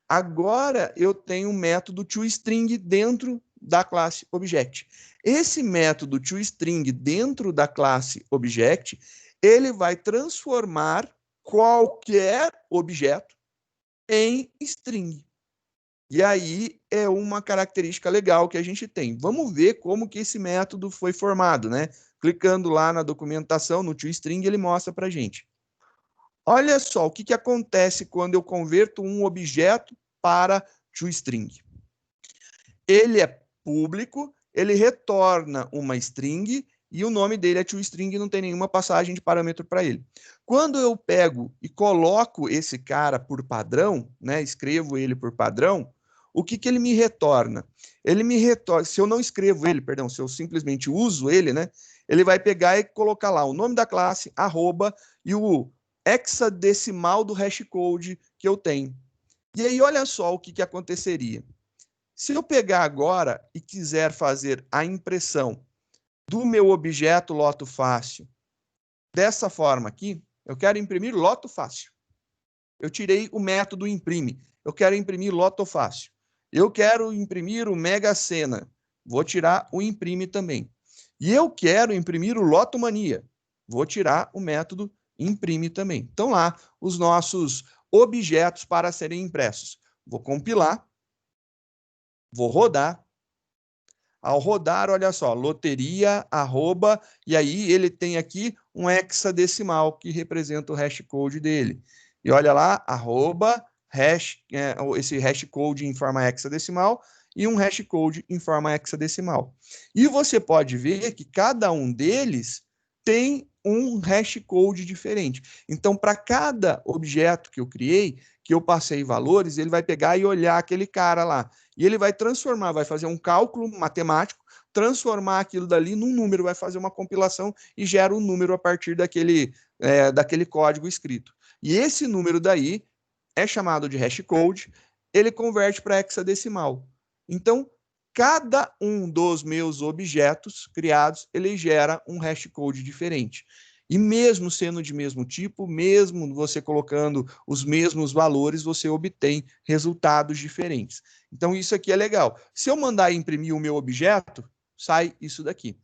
Agora eu tenho um método toString dentro da classe object. Esse método toString dentro da classe object, ele vai transformar qualquer objeto em string. E aí é uma característica legal que a gente tem. Vamos ver como que esse método foi formado, né? Clicando lá na documentação, no toString, ele mostra para a gente. Olha só o que acontece quando eu converto um objeto para toString. Ele é público, ele retorna uma string e o nome dele é toString, não tem nenhuma passagem de parâmetro para ele. Quando eu pego e coloco esse cara por padrão, né, escrevo ele por padrão, o que ele me retorna? Ele me retorna, se eu não escrevo ele, perdão, se eu simplesmente uso ele, né, ele vai pegar e colocar lá o nome da classe, arroba, e o hexadecimal do hashcode que eu tenho. E aí, olha só o que aconteceria. Se eu pegar agora e quiser fazer a impressão do meu objeto loto fácil dessa forma aqui, eu quero imprimir loto fácil. Eu tirei o método imprime. Eu quero imprimir loto fácil. Eu quero imprimir o Mega Sena. Vou tirar o imprime também. E eu quero imprimir o Loto Mania. Vou tirar o método imprime também. Então lá, os nossos objetos para serem impressos. Vou compilar. Vou rodar. Ao rodar, olha só, loteria, arroba, e aí ele tem aqui um hexadecimal que representa o hashcode dele. E olha lá, arroba, hash, esse hashcode em forma hexadecimal e um hashcode em forma hexadecimal. E você pode ver que cada um deles tem um hashcode diferente. Então, para cada objeto que eu criei, que eu passei valores, ele vai pegar e olhar aquele cara lá. E ele vai transformar, vai fazer um cálculo matemático, transformar aquilo dali num número, vai fazer uma compilação e gera um número a partir daquele código escrito. E esse número daí é chamado de hashcode, ele converte para hexadecimal. Então, cada um dos meus objetos criados, ele gera um hashcode diferente. E mesmo sendo de mesmo tipo, mesmo você colocando os mesmos valores, você obtém resultados diferentes. Então, isso aqui é legal. Se eu mandar imprimir o meu objeto, sai isso daqui.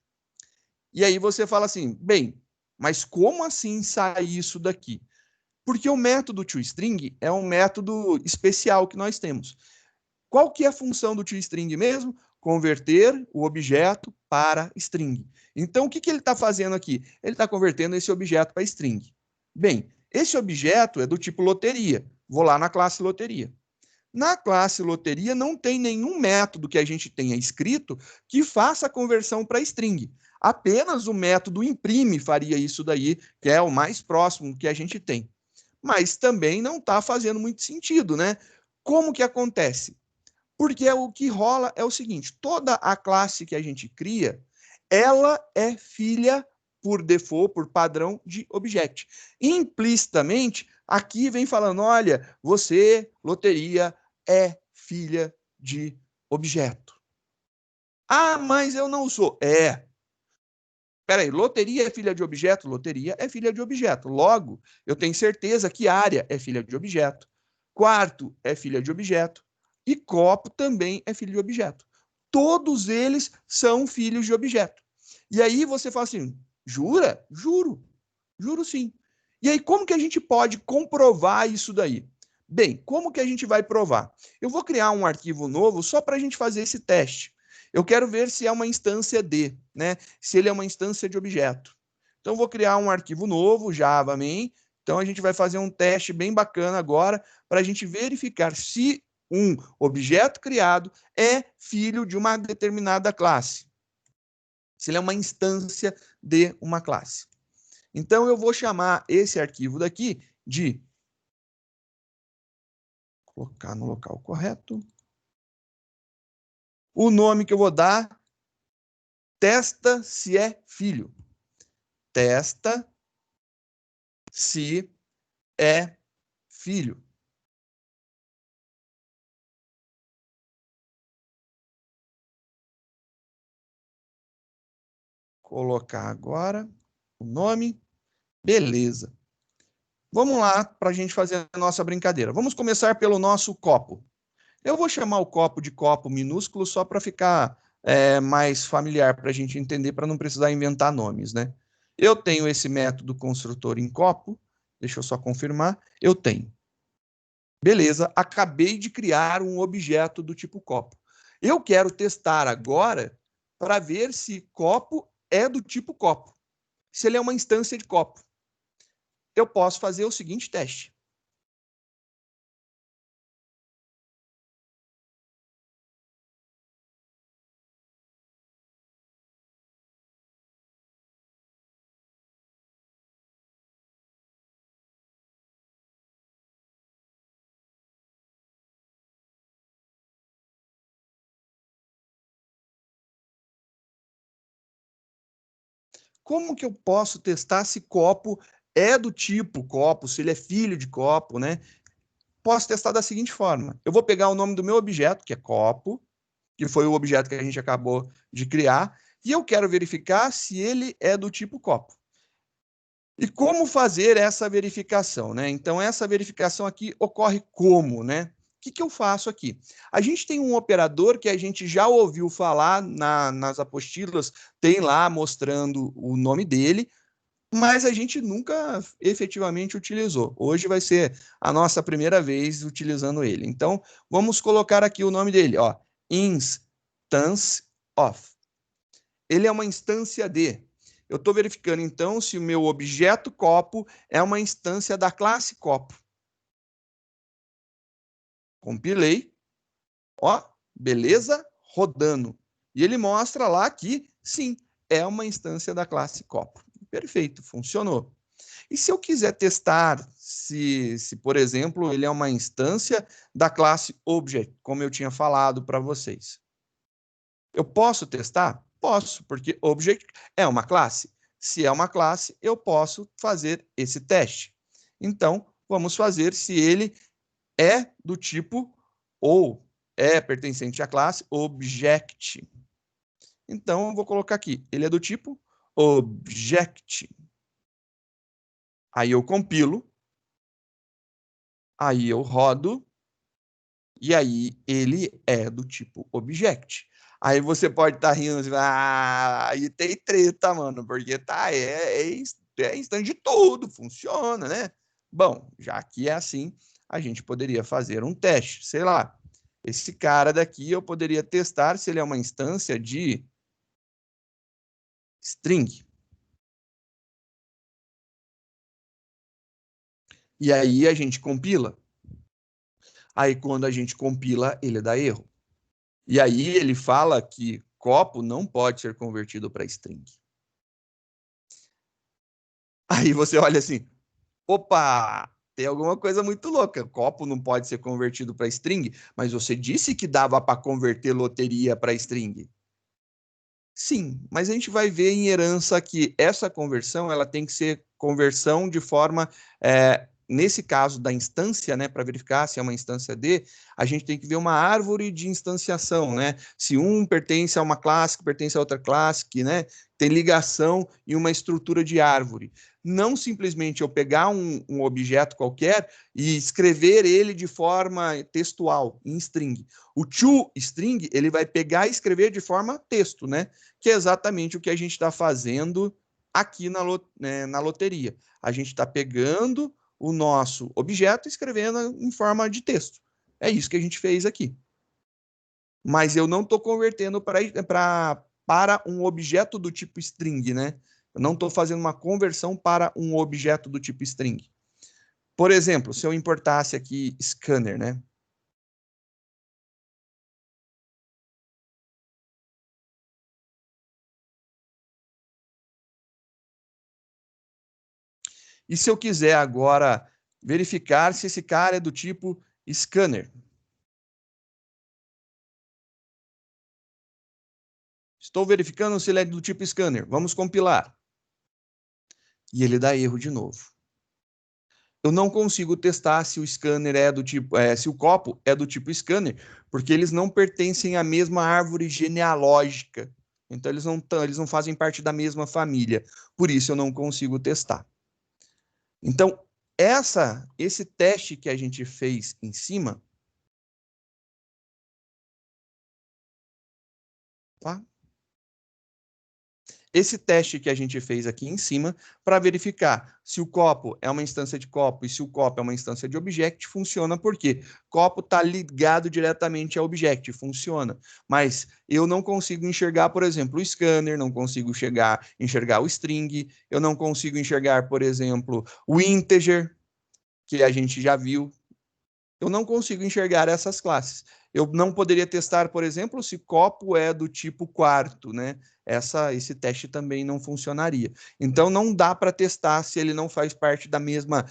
E aí você fala assim, bem, mas como assim sai isso daqui? Porque o método toString é um método especial que nós temos. Qual que é a função do toString mesmo? Converter o objeto para string. Então, o que ele está fazendo aqui? Ele está convertendo esse objeto para string. Bem, esse objeto é do tipo loteria. Vou lá na classe loteria. Na classe loteria não tem nenhum método que a gente tenha escrito que faça a conversão para string. Apenas o método imprime faria isso daí, que é o mais próximo que a gente tem. Mas também não está fazendo muito sentido, né? Como que acontece? Porque o que rola é o seguinte, toda a classe que a gente cria, ela é filha, por default, por padrão, de object. Implicitamente, aqui vem falando, olha, você, loteria, é filha de objeto. Ah, mas eu não sou. É. Peraí, loteria é filha de objeto? Loteria é filha de objeto. Logo, eu tenho certeza que área é filha de objeto. Quarto é filha de objeto. E copo também é filho de objeto. Todos eles são filhos de objeto. E aí você fala assim, jura? Juro. Juro sim. E aí como que a gente pode comprovar isso daí? Bem, como que a gente vai provar? Eu vou criar um arquivo novo só para a gente fazer esse teste. Eu quero ver se é uma instância de, né? Se ele é uma instância de objeto. Então, vou criar um arquivo novo, Java main. Então, a gente vai fazer um teste bem bacana agora para a gente verificar se um objeto criado é filho de uma determinada classe. Se ele é uma instância de uma classe. Então, eu vou chamar esse arquivo daqui de... Colocar no local correto. O nome que eu vou dar, testa se é filho. Testa se é filho. Colocar agora o nome. Beleza. Vamos lá para a gente fazer a nossa brincadeira. Vamos começar pelo nosso copo. Eu vou chamar o copo de copo minúsculo só para ficar mais familiar para a gente entender, para não precisar inventar nomes, né? Eu tenho esse método construtor em copo. Deixa eu só confirmar. Eu tenho. Beleza, acabei de criar um objeto do tipo copo. Eu quero testar agora para ver se copo é do tipo copo. Se ele é uma instância de copo. Eu posso fazer o seguinte teste. Como que eu posso testar se copo é do tipo copo, se ele é filho de copo, né? Posso testar da seguinte forma. Eu vou pegar o nome do meu objeto, que é copo, que foi o objeto que a gente acabou de criar, e eu quero verificar se ele é do tipo copo. E como fazer essa verificação, né? Então, essa verificação aqui ocorre como, né? O que eu faço aqui? A gente tem um operador que a gente já ouviu falar nas apostilas, tem lá mostrando o nome dele, mas a gente nunca efetivamente utilizou. Hoje vai ser a nossa primeira vez utilizando ele. Então, vamos colocar aqui o nome dele, ó, instance of. Ele é uma instância de. Eu estou verificando, então, se o meu objeto copo é uma instância da classe copo. Compilei. Ó, beleza? Rodando. E ele mostra lá que, sim, é uma instância da classe copo. Perfeito, funcionou. E se eu quiser testar se, por exemplo, ele é uma instância da classe Object, como eu tinha falado para vocês? Eu posso testar? Posso, porque Object é uma classe. Se é uma classe, eu posso fazer esse teste. Então, vamos fazer se ele é do tipo ou é pertencente à classe Object. Então, eu vou colocar aqui, ele é do tipo Object. Aí eu compilo, aí eu rodo, e aí ele é do tipo Object. Aí você pode estar rindo assim, aí tem treta, mano, porque é instante de tudo, funciona, né? Bom, já que é assim, a gente poderia fazer um teste, sei lá. Esse cara daqui eu poderia testar se ele é uma instância de string. E aí a gente compila. Aí quando a gente compila, ele dá erro. E aí ele fala que copo não pode ser convertido para string. Aí você olha assim, opa, tem alguma coisa muito louca. Copo não pode ser convertido para string, mas você disse que dava para converter loteria para string. Sim, mas a gente vai ver em herança que essa conversão ela tem que ser conversão de forma nesse caso da instância, né, para verificar se é uma instância D, a gente tem que ver uma árvore de instanciação, né? Se um pertence a uma classe, que pertence a outra classe, que, né, tem ligação e uma estrutura de árvore. Não simplesmente eu pegar um objeto qualquer e escrever ele de forma textual, em string. O toString, ele vai pegar e escrever de forma texto, né? Que é exatamente o que a gente está fazendo aqui na loteria. A gente está pegando o nosso objeto e escrevendo em forma de texto. É isso que a gente fez aqui. Mas eu não estou convertendo para um objeto do tipo string, né? Eu não estou fazendo uma conversão para um objeto do tipo string. Por exemplo, se eu importasse aqui scanner, né? E se eu quiser agora verificar se esse cara é do tipo scanner? Estou verificando se ele é do tipo scanner. Vamos compilar. E ele dá erro de novo. Eu não consigo testar se o scanner é do tipo, se o copo é do tipo scanner, porque eles não pertencem à mesma árvore genealógica. Então eles não fazem parte da mesma família. Por isso eu não consigo testar. Então, esse teste que a gente fez em cima, tá? Esse teste que a gente fez aqui em cima, para verificar se o copo é uma instância de copo e se o copo é uma instância de object, funciona porque copo está ligado diretamente ao object, funciona. Mas eu não consigo enxergar, por exemplo, o scanner, não consigo enxergar o string, eu não consigo enxergar, por exemplo, o integer, que a gente já viu. Eu não consigo enxergar essas classes. Eu não poderia testar, por exemplo, se copo é do tipo quarto, né? Esse teste também não funcionaria. Então, não dá para testar se ele não faz parte da mesma,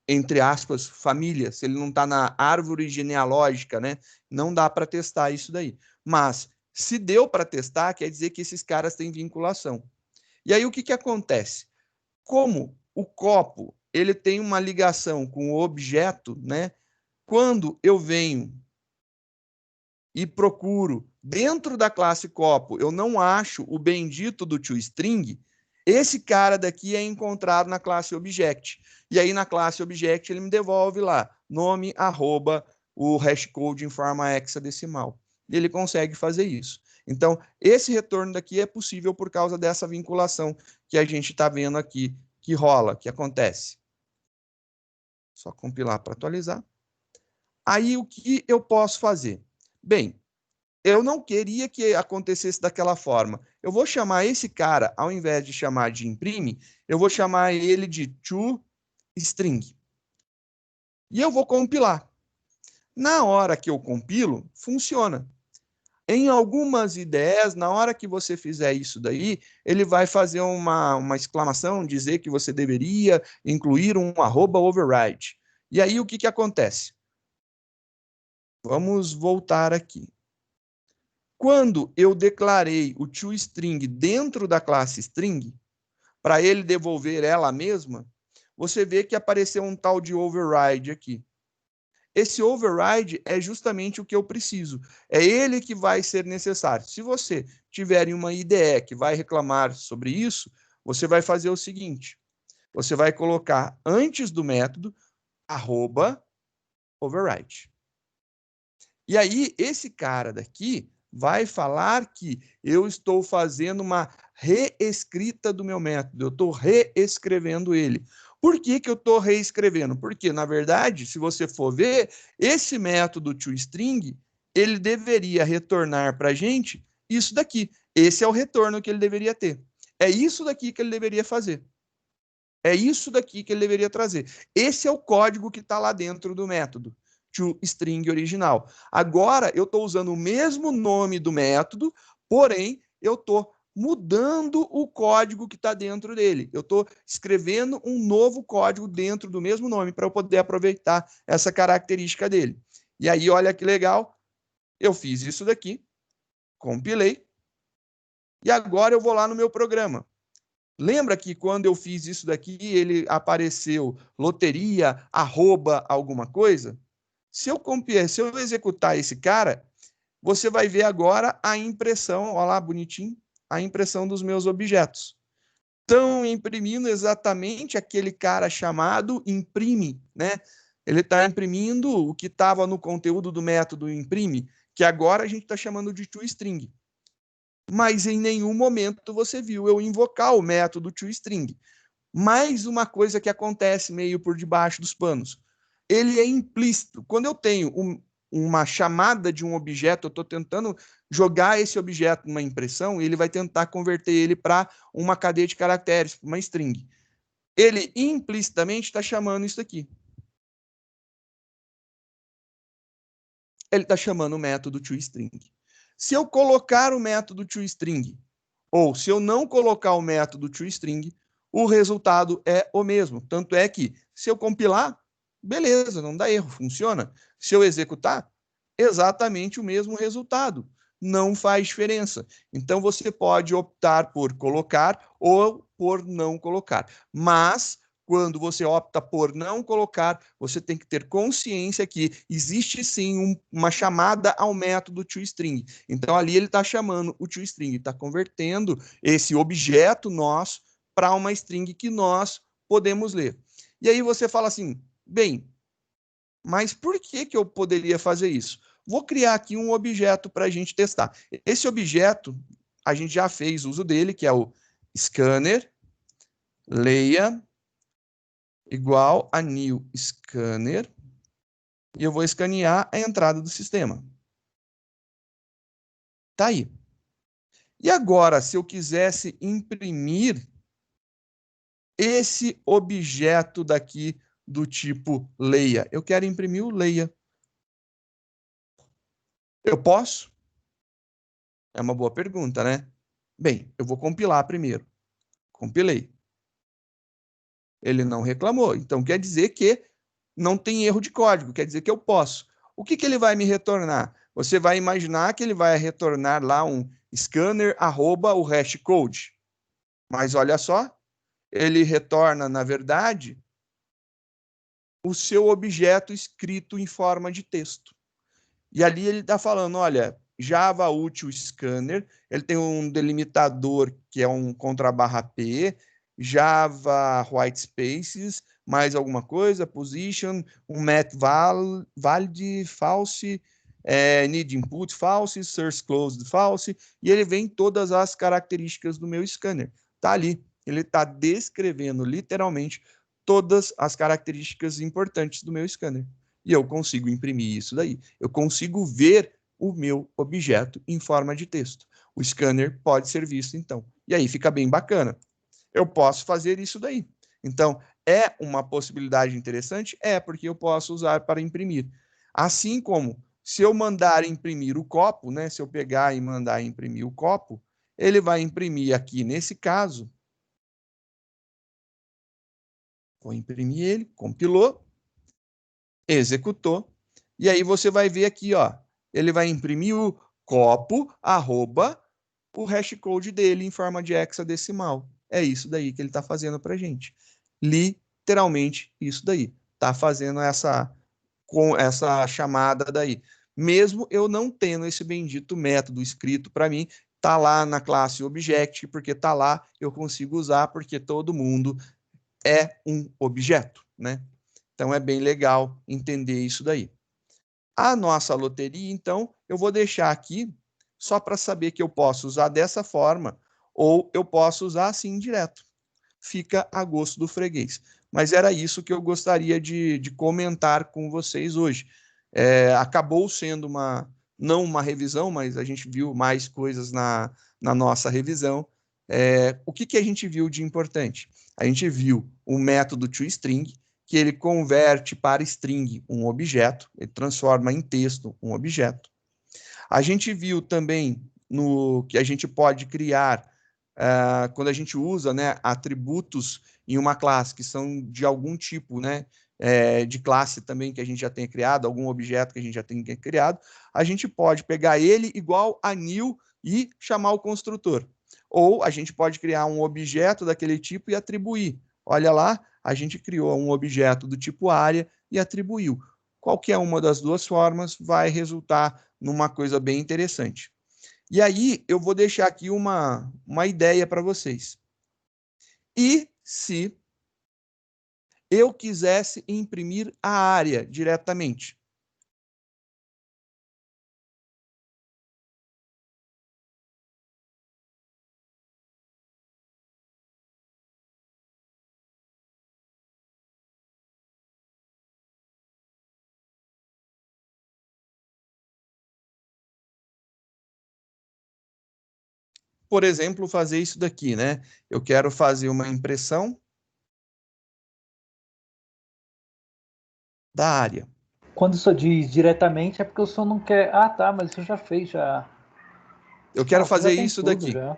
entre aspas, família, se ele não está na árvore genealógica, né? Não dá para testar isso daí. Mas, se deu para testar, quer dizer que esses caras têm vinculação. E aí, o que acontece? Como o copo ele tem uma ligação com o objeto, né? Quando eu venho e procuro dentro da classe copo, eu não acho o bendito do toString, esse cara daqui é encontrado na classe object. E aí na classe object ele me devolve lá nome, arroba, o hashcode em forma hexadecimal. E ele consegue fazer isso. Então, esse retorno daqui é possível por causa dessa vinculação que a gente está vendo aqui, que rola, que acontece. Só compilar para atualizar. Aí, o que eu posso fazer? Bem, eu não queria que acontecesse daquela forma. Eu vou chamar esse cara, ao invés de chamar de imprime, eu vou chamar ele de toString. E eu vou compilar. Na hora que eu compilo, funciona. Em algumas IDEs, na hora que você fizer isso daí, ele vai fazer uma exclamação, dizer que você deveria incluir um @override. E aí, o que acontece? Vamos voltar aqui. Quando eu declarei o toString dentro da classe string, para ele devolver ela mesma, você vê que apareceu um tal de override aqui. Esse override é justamente o que eu preciso. É ele que vai ser necessário. Se você tiver uma IDE que vai reclamar sobre isso, você vai fazer o seguinte. Você vai colocar antes do método @override. E aí, esse cara daqui vai falar que eu estou fazendo uma reescrita do meu método, eu estou reescrevendo ele. Por que eu estou reescrevendo? Porque, na verdade, se você for ver, esse método toString, ele deveria retornar para a gente isso daqui. Esse é o retorno que ele deveria ter. É isso daqui que ele deveria fazer. É isso daqui que ele deveria trazer. Esse é o código que está lá dentro do método toString original. Agora, eu estou usando o mesmo nome do método, porém, eu estou mudando o código que está dentro dele. Eu estou escrevendo um novo código dentro do mesmo nome para eu poder aproveitar essa característica dele. E aí, olha que legal, eu fiz isso daqui, compilei, e agora eu vou lá no meu programa. Lembra que quando eu fiz isso daqui, ele apareceu loteria, arroba, alguma coisa? Se eu executar esse cara, você vai ver agora a impressão, olha lá, bonitinho, a impressão dos meus objetos. Estão imprimindo exatamente aquele cara chamado imprime, né? Ele está imprimindo o que estava no conteúdo do método imprime, que agora a gente está chamando de toString. Mas em nenhum momento você viu eu invocar o método toString. Mais uma coisa que acontece meio por debaixo dos panos. Ele é implícito. Quando eu tenho uma chamada de um objeto, eu estou tentando jogar esse objeto numa impressão, e ele vai tentar converter ele para uma cadeia de caracteres, uma string. Ele implicitamente está chamando isso aqui. Ele está chamando o método toString. Se eu colocar o método toString, ou se eu não colocar o método toString, o resultado é o mesmo. Tanto é que, se eu compilar, beleza, não dá erro, funciona. Se eu executar, exatamente o mesmo resultado. Não faz diferença. Então, você pode optar por colocar ou por não colocar. Mas, quando você opta por não colocar, você tem que ter consciência que existe sim uma chamada ao método toString. Então, ali ele está chamando o toString, está convertendo esse objeto nosso para uma string que nós podemos ler. E aí você fala assim, bem, mas por que eu poderia fazer isso? Vou criar aqui um objeto para a gente testar. Esse objeto, a gente já fez uso dele, que é o scanner, leia, igual a new scanner, e eu vou escanear a entrada do sistema. Tá aí. E agora, se eu quisesse imprimir esse objeto daqui do tipo leia, eu quero imprimir o leia. Eu posso? É uma boa pergunta, né? Bem, eu vou compilar primeiro. Compilei. Ele não reclamou. Então, quer dizer que não tem erro de código. Quer dizer que eu posso. O que ele vai me retornar? Você vai imaginar que ele vai retornar lá um scanner arroba o hashcode. Mas olha só, ele retorna, na verdade, o seu objeto escrito em forma de texto. E ali ele está falando, olha, Java útil scanner, ele tem um delimitador que é um _p, Java white spaces, mais alguma coisa, position, um met valid false, need input false, source closed false, e ele vem todas as características do meu scanner. Tá ali, ele está descrevendo literalmente todas as características importantes do meu scanner. E eu consigo imprimir isso daí. Eu consigo ver o meu objeto em forma de texto. O scanner pode ser visto, então. E aí fica bem bacana. Eu posso fazer isso daí. Então, é uma possibilidade interessante? É, porque eu posso usar para imprimir. Assim como, se eu mandar imprimir o copo, né? Se eu pegar e mandar imprimir o copo, ele vai imprimir aqui, nesse caso. Vou imprimir ele, compilou, executou, e aí você vai ver aqui, ó, ele vai imprimir o copo, arroba, o hashcode dele em forma de hexadecimal. É isso daí que ele está fazendo para a gente. Literalmente isso daí. Está fazendo com essa chamada daí. Mesmo eu não tendo esse bendito método escrito para mim, tá lá na classe Object, porque tá lá, eu consigo usar, porque todo mundo é um objeto, né? Então é bem legal entender isso daí. A nossa loteria, então, eu vou deixar aqui só para saber que eu posso usar dessa forma ou eu posso usar assim direto. Fica a gosto do freguês. Mas era isso que eu gostaria de comentar com vocês hoje. Acabou sendo não uma revisão, mas a gente viu mais coisas na nossa revisão. O que a gente viu de importante? A gente viu o método toString, que ele converte para string um objeto, ele transforma em texto um objeto. A gente viu também que a gente pode criar, quando a gente usa, né, atributos em uma classe que são de algum tipo, né, de classe também que a gente já tenha criado, algum objeto que a gente já tenha criado, a gente pode pegar ele igual a new e chamar o construtor. Ou a gente pode criar um objeto daquele tipo e atribuir. Olha lá, a gente criou um objeto do tipo área e atribuiu. Qualquer uma das duas formas vai resultar numa coisa bem interessante. E aí eu vou deixar aqui uma ideia para vocês. E se eu quisesse imprimir a área diretamente? Por exemplo, fazer isso daqui, né? Eu quero fazer uma impressão da área. Quando o senhor diz diretamente, é porque o senhor não quer... Ah, tá, mas o senhor já fez, já. Eu quero Não, o senhor fazer já tem isso tudo, daqui. já.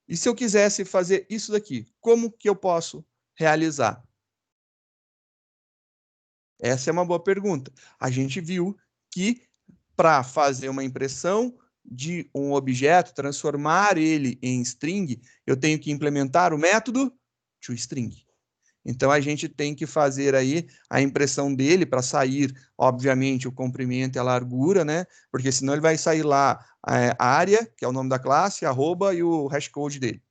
E se eu quisesse fazer isso daqui, como que eu posso realizar? Essa é uma boa pergunta. A gente viu que para fazer uma impressão de um objeto, transformar ele em string, eu tenho que implementar o método toString. Então a gente tem que fazer aí a impressão dele para sair, obviamente, o comprimento e a largura, né? Porque senão ele vai sair lá a área, que é o nome da classe, arroba e o hashcode dele.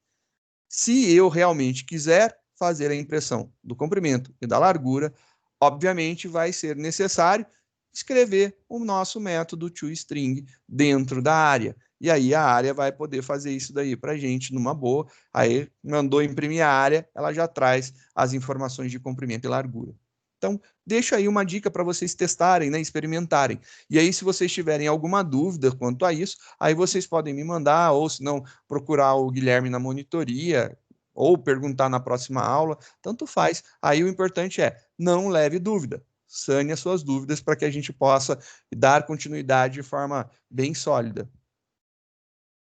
Se eu realmente quiser fazer a impressão do comprimento e da largura, obviamente vai ser necessário escrever o nosso método toString dentro da área. E aí a área vai poder fazer isso daí para a gente numa boa. Aí mandou imprimir a área, ela já traz as informações de comprimento e largura. Então, deixa aí uma dica para vocês testarem, né, experimentarem. E aí, se vocês tiverem alguma dúvida quanto a isso, aí vocês podem me mandar, ou se não, procurar o Guilherme na monitoria, ou perguntar na próxima aula, tanto faz. Aí o importante é, não leve dúvida, sane as suas dúvidas para que a gente possa dar continuidade de forma bem sólida.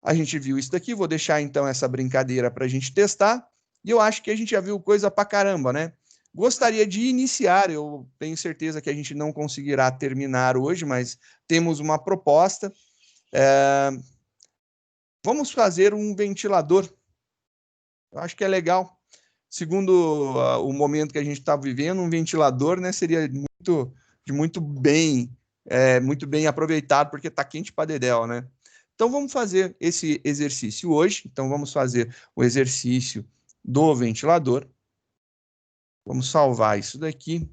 A gente viu isso daqui, vou deixar então essa brincadeira para a gente testar, e eu acho que a gente já viu coisa pra caramba, né? Gostaria de iniciar, eu tenho certeza que a gente não conseguirá terminar hoje, mas temos uma proposta. Vamos fazer um ventilador. Eu acho que é legal. Segundo o momento que a gente está vivendo, um ventilador, né, seria muito bem aproveitado, porque está quente para dedéu, né? Então vamos fazer esse exercício hoje. Então vamos fazer o exercício do ventilador. Vamos salvar isso daqui.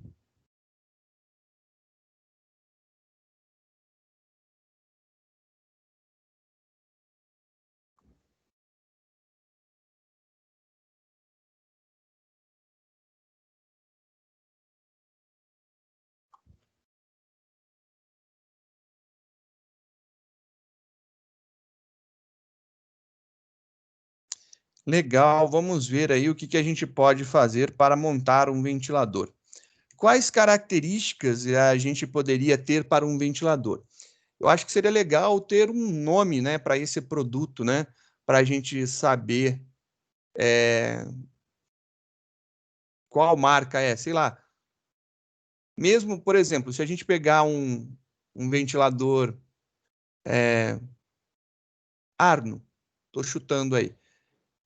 Legal, vamos ver aí o que a gente pode fazer para montar um ventilador. Quais características a gente poderia ter para um ventilador? Eu acho que seria legal ter um nome, né, para esse produto, né, para a gente saber qual marca é, sei lá. Mesmo, por exemplo, se a gente pegar um ventilador Arno, estou chutando aí,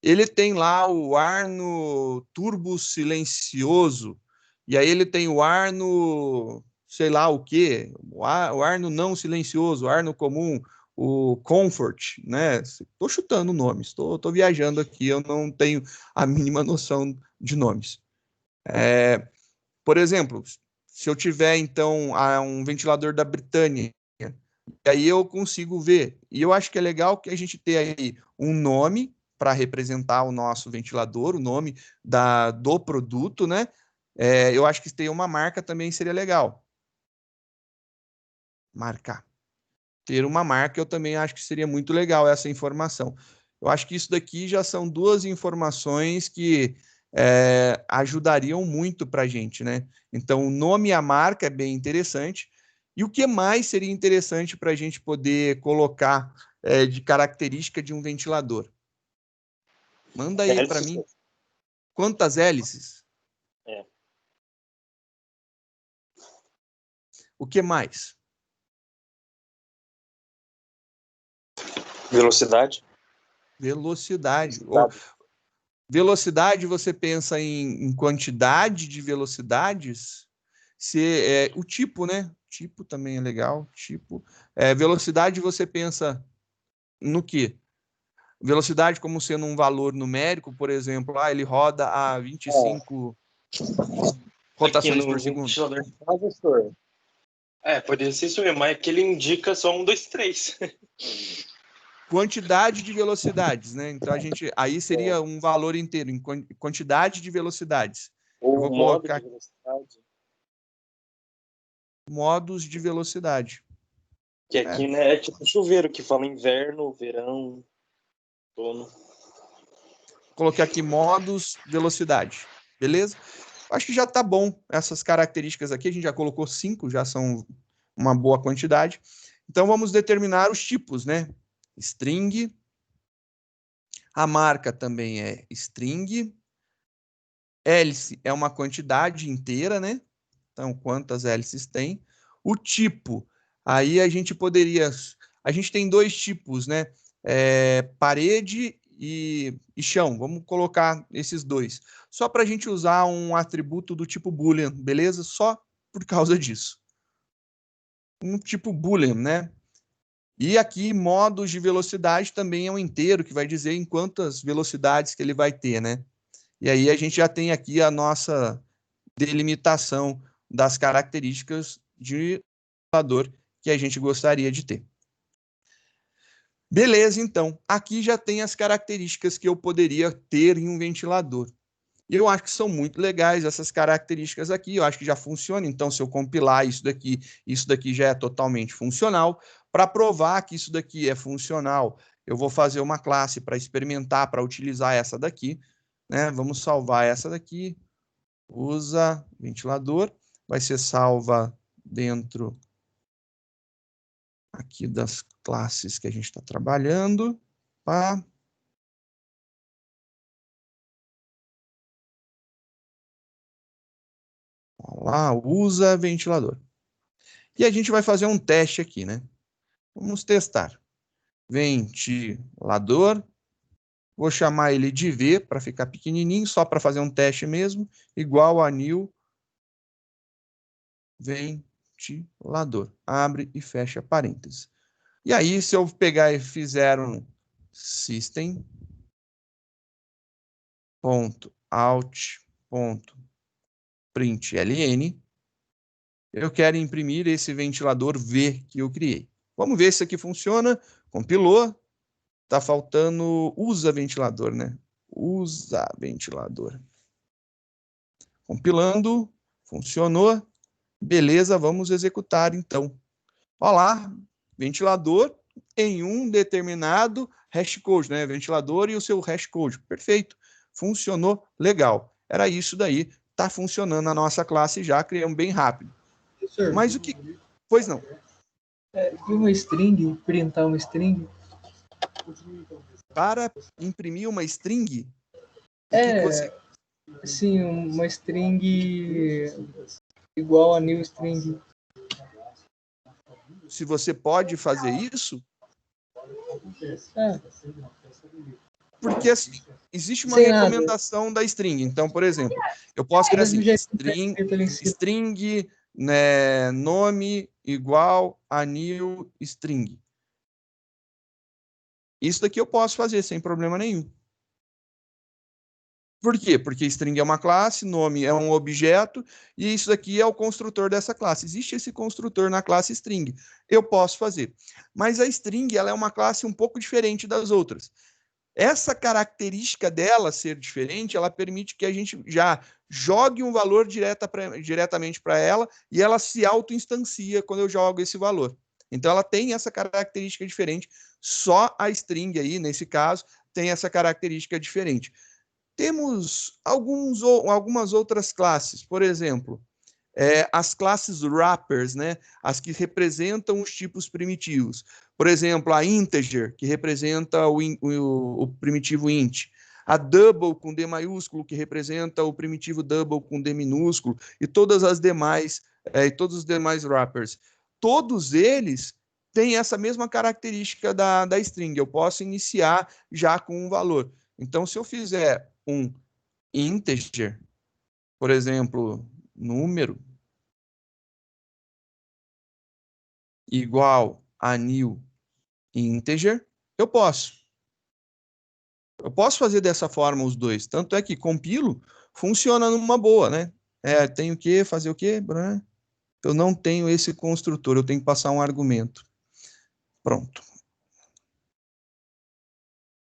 ele tem lá o Arno Turbo Silencioso, e aí ele tem o Arno, sei lá o quê, o Arno não silencioso, o Arno comum, o Comfort, né? Estou chutando nomes, estou viajando aqui, eu não tenho a mínima noção de nomes. Por exemplo, se eu tiver, então, um ventilador da Britânia, e aí eu consigo ver. E eu acho que é legal que a gente tenha aí um nome para representar o nosso ventilador, o nome do produto, né? Eu acho que ter uma marca também seria legal. Marcar. Ter uma marca, eu também acho que seria muito legal essa informação. Eu acho que isso daqui já são duas informações que ajudariam muito para a gente, né? Então, o nome e a marca é bem interessante. E o que mais seria interessante para a gente poder colocar de característica de um ventilador? Manda aí para mim. Quantas hélices? É. O que mais? Velocidade. Velocidade. Velocidade, você pensa em quantidade de velocidades? O tipo, né? Tipo também é legal. Tipo. Velocidade, você pensa no quê? Velocidade como sendo um valor numérico, por exemplo, ele roda a 25 rotações por segundo. Ventilador de transistor. Poderia ser isso mesmo, mas que ele indica só 1, 2, 3. Quantidade de velocidades, né? Então aí seria um valor inteiro em quantidade de velocidades. Ou eu vou colocar modo de velocidade. Modos de velocidade. Que aqui, né, é tipo chuveiro, que fala inverno, verão, outono. Coloquei aqui modos, velocidade. Beleza? Acho que já tá bom essas características aqui. A gente já colocou 5, já são uma boa quantidade. Então, vamos determinar os tipos, né? String. A marca também é string. Hélice é uma quantidade inteira, né? Então, quantas hélices tem? O tipo. Aí a gente poderia... A gente tem 2 tipos, né? Parede e chão. Vamos colocar esses 2. Só para a gente usar um atributo do tipo boolean, beleza? Só por causa disso. Um tipo boolean, né? E aqui, modos de velocidade também é um inteiro, que vai dizer em quantas velocidades que ele vai ter, né? E aí a gente já tem aqui a nossa delimitação das características de ventilador que a gente gostaria de ter. Beleza, então. Aqui já tem as características que eu poderia ter em um ventilador. E eu acho que são muito legais essas características aqui. Eu acho que já funciona. Então, se eu compilar isso daqui já é totalmente funcional. Para provar que isso daqui é funcional, eu vou fazer uma classe para experimentar, para utilizar essa daqui, né? Vamos salvar essa daqui. Usa ventilador. Vai ser salva dentro aqui das classes que a gente está trabalhando. Tá? Lá, usa ventilador. E a gente vai fazer um teste aqui, né? Vamos testar. Ventilador. Vou chamar ele de V para ficar pequenininho, só para fazer um teste mesmo. Igual a new ventilador. Abre e fecha parênteses. E aí, se eu pegar e fizer um system.out.println, eu quero imprimir esse ventilador V que eu criei. Vamos ver se isso aqui funciona. Compilou. Tá faltando usa ventilador, né? Usa ventilador. Compilando. Funcionou. Beleza, vamos executar então. Olha lá, ventilador em um determinado hashcode, né? Ventilador e o seu hashcode. Perfeito. Funcionou legal. Era isso daí. Tá funcionando a nossa classe já, criamos bem rápido. Mas o que... Pois não. E uma string, printar uma string? Para imprimir uma string? Sim, uma string igual a new string. Se você pode fazer isso? Porque assim, existe uma recomendação da string. Então, por exemplo, eu posso criar assim, string né, nome igual a new string. Isso daqui eu posso fazer sem problema nenhum. Por quê? Porque string é uma classe, nome é um objeto, e isso daqui é o construtor dessa classe. Existe esse construtor na classe string. Eu posso fazer. Mas a string ela é uma classe um pouco diferente das outras. Essa característica dela ser diferente, ela permite que a gente já jogue um valor diretamente para ela e ela se auto-instancia quando eu jogo esse valor. Então, ela tem essa característica diferente. Só a string aí, nesse caso, tem essa característica diferente. Temos algumas outras classes, por exemplo, as classes wrappers, né? As que representam os tipos primitivos. Por exemplo, a integer, que representa o primitivo int. A double com D maiúsculo, que representa o primitivo double com D minúsculo, e todas as demais, todos os demais wrappers. Todos eles tem essa mesma característica da string. Eu posso iniciar já com um valor. Então, se eu fizer um integer, por exemplo, número, igual a new integer, eu posso. Eu posso fazer dessa forma os dois. Tanto é que compilo funciona numa boa, né? Tenho que fazer o quê? Eu não tenho esse construtor, eu tenho que passar um argumento. Pronto.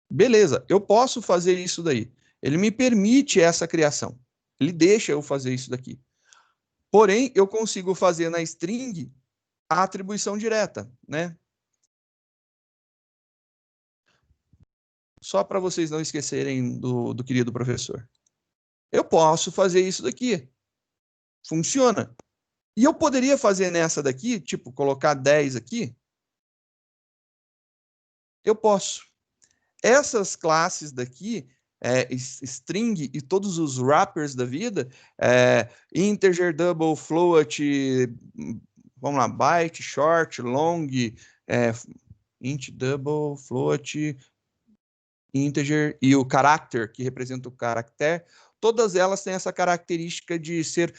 Beleza, eu posso fazer isso daí. Ele me permite essa criação. Ele deixa eu fazer isso daqui. Porém, eu consigo fazer na string a atribuição direta, né? Só para vocês não esquecerem do querido professor. Eu posso fazer isso daqui. Funciona. E eu poderia fazer nessa daqui, tipo, colocar 10 aqui. Eu posso. Essas classes daqui, string e todos os wrappers da vida, integer, double, float, vamos lá, byte, short, long, int, double, float, integer e o character, que representa o caractere, todas elas têm essa característica de ser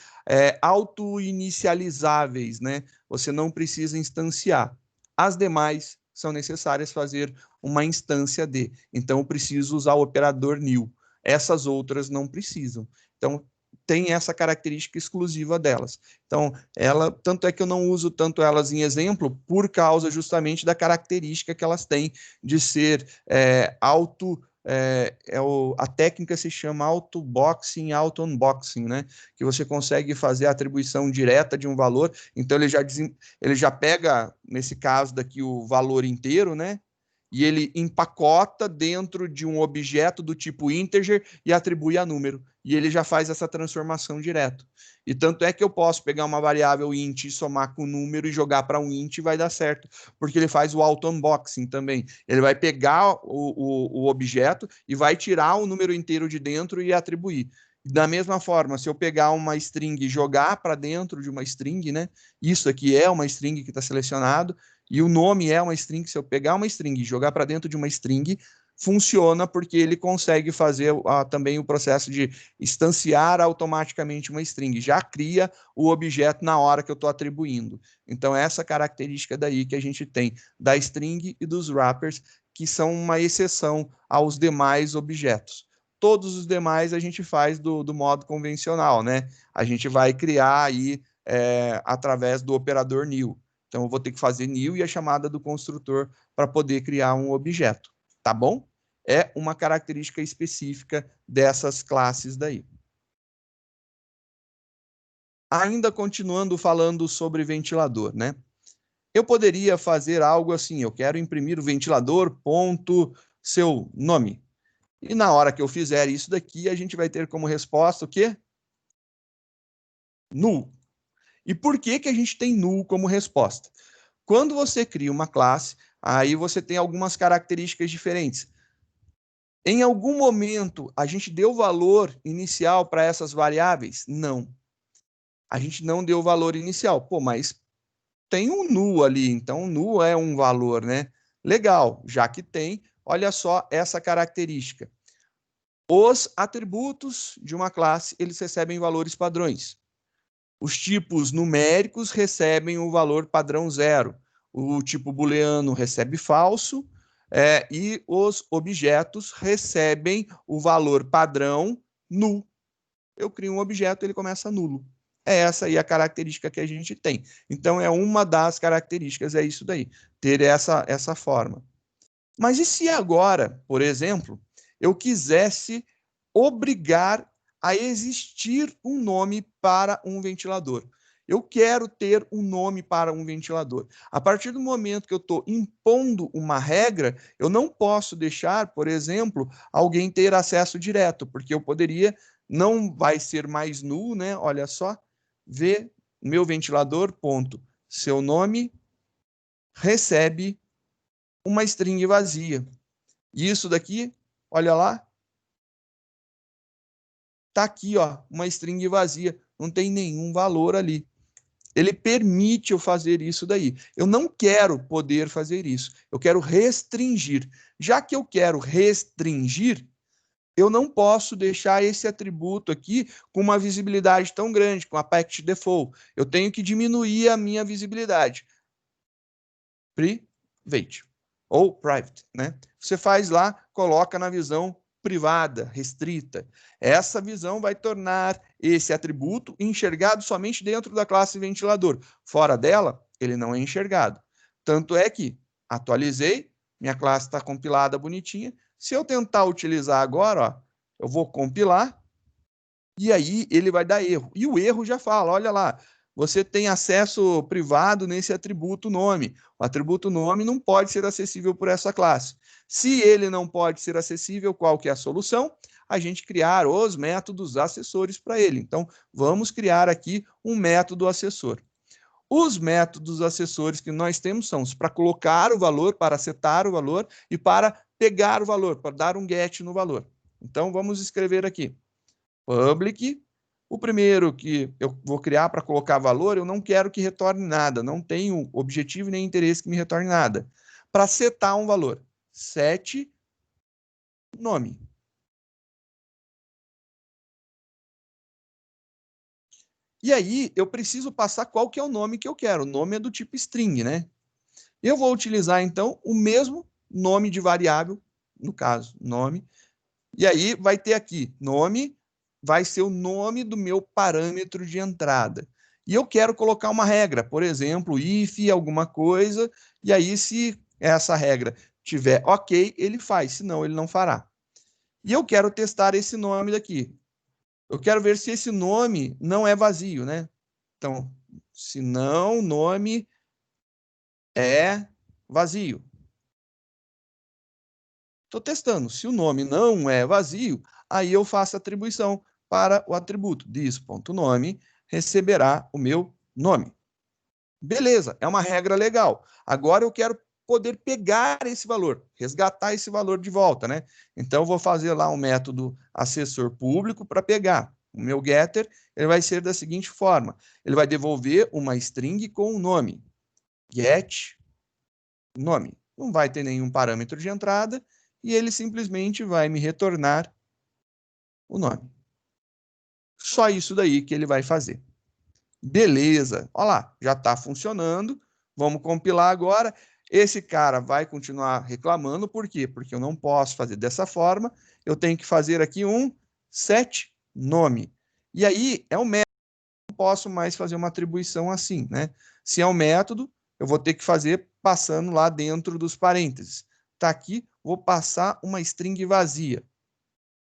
auto-inicializáveis, né? Você não precisa instanciar. As demais são necessárias fazer uma instância de. Então, eu preciso usar o operador new. Essas outras não precisam. Então, tem essa característica exclusiva delas. Então, tanto é que eu não uso tanto elas em exemplo, por causa justamente da característica que elas têm de ser a técnica se chama auto-boxing, auto-unboxing, né? Que você consegue fazer a atribuição direta de um valor, então ele já pega, nesse caso daqui, o valor inteiro, né? E ele empacota dentro de um objeto do tipo integer e atribui a número. E ele já faz essa transformação direto. E tanto é que eu posso pegar uma variável int e somar com o número e jogar para um int e vai dar certo, porque ele faz o auto-unboxing também. Ele vai pegar o objeto e vai tirar o número inteiro de dentro e atribuir. Da mesma forma, se eu pegar uma string e jogar para dentro de uma string, né? Isso aqui é uma string que está selecionado, e o nome é uma string. Se eu pegar uma string e jogar para dentro de uma string, funciona porque ele consegue fazer também o processo de instanciar automaticamente uma string. Já cria o objeto na hora que eu estou atribuindo. Então, essa característica daí que a gente tem da string e dos wrappers, que são uma exceção aos demais objetos. Todos os demais a gente faz do modo convencional, né? A gente vai criar aí através do operador new. Então, eu vou ter que fazer new e a chamada do construtor para poder criar um objeto, tá bom? É uma característica específica dessas classes daí. Ainda continuando falando sobre ventilador, né? Eu poderia fazer algo assim, eu quero imprimir o ventilador, ponto, seu nome. E na hora que eu fizer isso daqui, a gente vai ter como resposta o quê? Null. E por que a gente tem null como resposta? Quando você cria uma classe, aí você tem algumas características diferentes. Em algum momento, a gente deu valor inicial para essas variáveis? Não. A gente não deu valor inicial. Pô, mas tem um null ali, então null é um valor, né? Legal, já que tem, olha só essa característica. Os atributos de uma classe, eles recebem valores padrões. Os tipos numéricos recebem o valor padrão 0. O tipo booleano recebe falso, e os objetos recebem o valor padrão null. Eu crio um objeto, ele começa nulo. É essa aí a característica que a gente tem. Então, é uma das características, é isso daí, ter essa forma. Mas e se agora, por exemplo, eu quisesse obrigar a existir um nome para um ventilador? Eu quero ter um nome para um ventilador. A partir do momento que eu estou impondo uma regra, eu não posso deixar, por exemplo, alguém ter acesso direto, porque eu poderia, não vai ser mais null, né? Olha só, ver meu ventilador, ponto. Seu nome recebe uma string vazia. E isso daqui, olha lá, tá aqui, ó, uma string vazia, não tem nenhum valor ali. ele permite eu fazer isso daí. Eu não quero poder fazer isso. Eu quero restringir. Já que eu quero restringir, eu não posso deixar esse atributo aqui com uma visibilidade tão grande, com a packed default. Eu tenho que diminuir a minha visibilidade. Private ou private, né? Você faz lá, coloca na visão privada, restrita. Essa visão vai tornar esse atributo enxergado somente dentro da classe ventilador. Fora dela, ele não é enxergado. Tanto é que atualizei, minha classe está compilada bonitinha. Se eu tentar utilizar agora, ó, eu vou compilar e aí ele vai dar erro. E o erro já fala, olha lá, você tem acesso privado nesse atributo nome. O atributo nome não pode ser acessível por essa classe. Se ele não pode ser acessível, qual que é a solução? A gente criar os métodos acessores para ele. Então, vamos criar aqui um método acessor. Os métodos acessores que nós temos são para colocar o valor, para setar o valor e para pegar o valor, para dar um get no valor. Então, vamos escrever aqui. Public. O primeiro que eu vou criar para colocar valor, eu não quero que retorne nada. Não tenho objetivo nem interesse que me retorne nada. Para setar um valor. Set nome. E aí, eu preciso passar qual que é o nome que eu quero. O nome é do tipo string, né? Eu vou utilizar, então, o mesmo nome de variável, no caso, nome. E aí, vai ter aqui, nome, vai ser o nome do meu parâmetro de entrada. E eu quero colocar uma regra, por exemplo, if alguma coisa, e aí, se essa regra tiver ok, ele faz, senão ele não fará. E eu quero testar esse nome daqui. Eu quero ver se esse nome não é vazio, né? Então, se não, o nome é vazio. Estou testando. Se o nome não é vazio, aí eu faço atribuição para o atributo this.nome receberá o meu nome. Beleza, é uma regra legal. Agora eu quero poder pegar esse valor, resgatar esse valor de volta, né? Então eu vou fazer lá um método acessor público para pegar. O meu getter, ele vai ser da seguinte forma: ele vai devolver uma string com o nome. Get nome. Não vai ter nenhum parâmetro de entrada e ele simplesmente vai me retornar o nome. Só isso daí que ele vai fazer. Beleza, olha lá, já está funcionando. Vamos compilar agora. Esse cara vai continuar reclamando, por quê? Porque eu não posso fazer dessa forma, eu tenho que fazer aqui um set nome. E aí é um método, não posso mais fazer uma atribuição assim, né? Se é um método, eu vou ter que fazer passando lá dentro dos parênteses. Tá aqui, vou passar uma string vazia.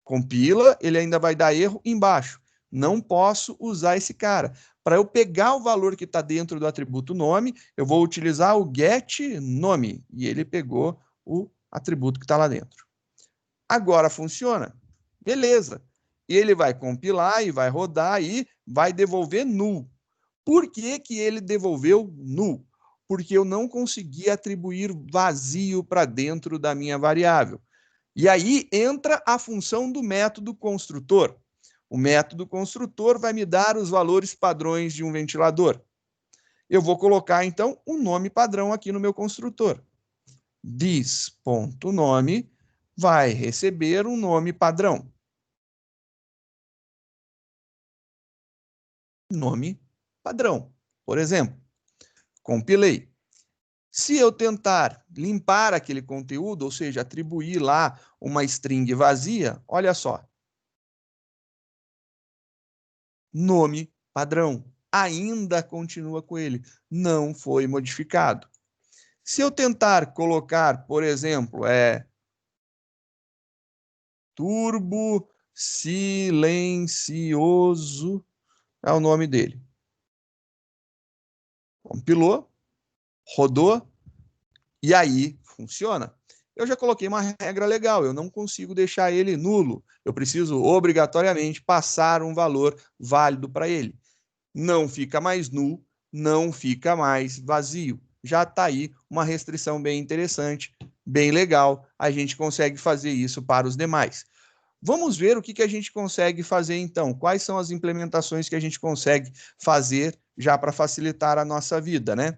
Compila, ele ainda vai dar erro embaixo. Não posso usar esse cara. Para eu pegar o valor que está dentro do atributo nome, eu vou utilizar o get nome. E ele pegou o atributo que está lá dentro. Agora funciona? Beleza. Ele vai compilar e vai rodar e vai devolver null. Por que que ele devolveu null? Porque eu não consegui atribuir vazio para dentro da minha variável. E aí entra a função do método construtor. O método construtor vai me dar os valores padrões de um ventilador. Eu vou colocar, então, um nome padrão aqui no meu construtor. This.nome vai receber um nome padrão. Nome padrão. Por exemplo, compilei. Se eu tentar limpar aquele conteúdo, ou seja, atribuir lá uma string vazia, olha só. Nome padrão. Ainda continua com ele. Não foi modificado. Se eu tentar colocar, por exemplo, turbo silencioso, é o nome dele. Compilou, rodou, e aí funciona. Eu já coloquei uma regra legal, eu não consigo deixar ele nulo. Eu preciso obrigatoriamente passar um valor válido para ele. Não fica mais null, não fica mais vazio. Já está aí uma restrição bem interessante, bem legal. A gente consegue fazer isso para os demais. Vamos ver o que a gente consegue fazer, então. Quais são as implementações que a gente consegue fazer já para facilitar a nossa vida, né?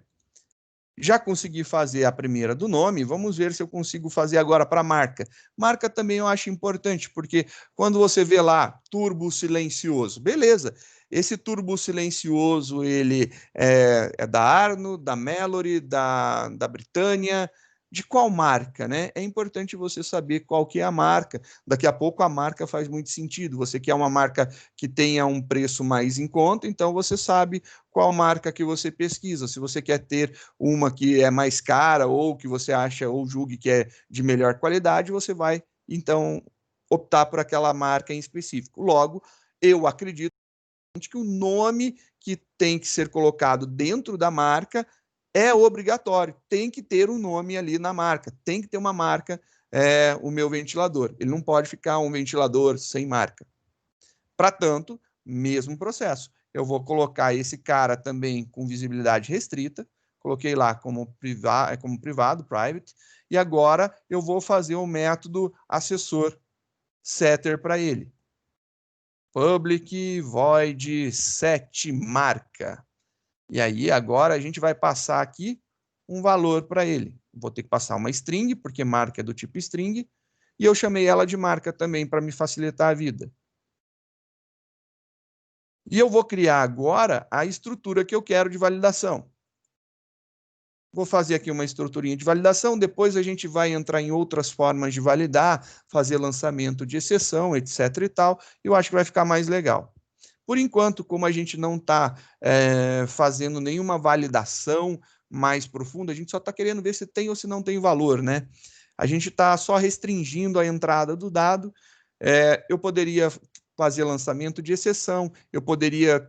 Já consegui fazer a primeira do nome, vamos ver se eu consigo fazer agora para a marca. Marca também eu acho importante, porque quando você vê lá, turbo silencioso, beleza. Esse turbo silencioso, ele é da Arno, da Mallory, da Britânia. De qual marca, né? É importante você saber qual que é a marca. Daqui a pouco a marca faz muito sentido. Você quer uma marca que tenha um preço mais em conta, então você sabe qual marca que você pesquisa. Se você quer ter uma que é mais cara ou que você acha ou julgue que é de melhor qualidade, você vai, então, optar por aquela marca em específico. Logo, eu acredito que o nome que tem que ser colocado dentro da marca é obrigatório, tem que ter um nome ali na marca, tem que ter uma marca, o meu ventilador. Ele não pode ficar um ventilador sem marca. Para tanto, mesmo processo. Eu vou colocar esse cara também com visibilidade restrita, coloquei lá como privado, private, e agora eu vou fazer o método assessor setter para ele. Public void set marca. E aí, agora a gente vai passar aqui um valor para ele. Vou ter que passar uma string, porque marca é do tipo string, e eu chamei ela de marca também para me facilitar a vida. E eu vou criar agora a estrutura que eu quero de validação. Vou fazer aqui uma estruturinha de validação, depois a gente vai entrar em outras formas de validar, fazer lançamento de exceção, etc. e tal, e eu acho que vai ficar mais legal. Por enquanto, como a gente não está fazendo nenhuma validação mais profunda, a gente só está querendo ver se tem ou se não tem valor, né? A gente está só restringindo a entrada do dado. Eu poderia fazer lançamento de exceção, eu poderia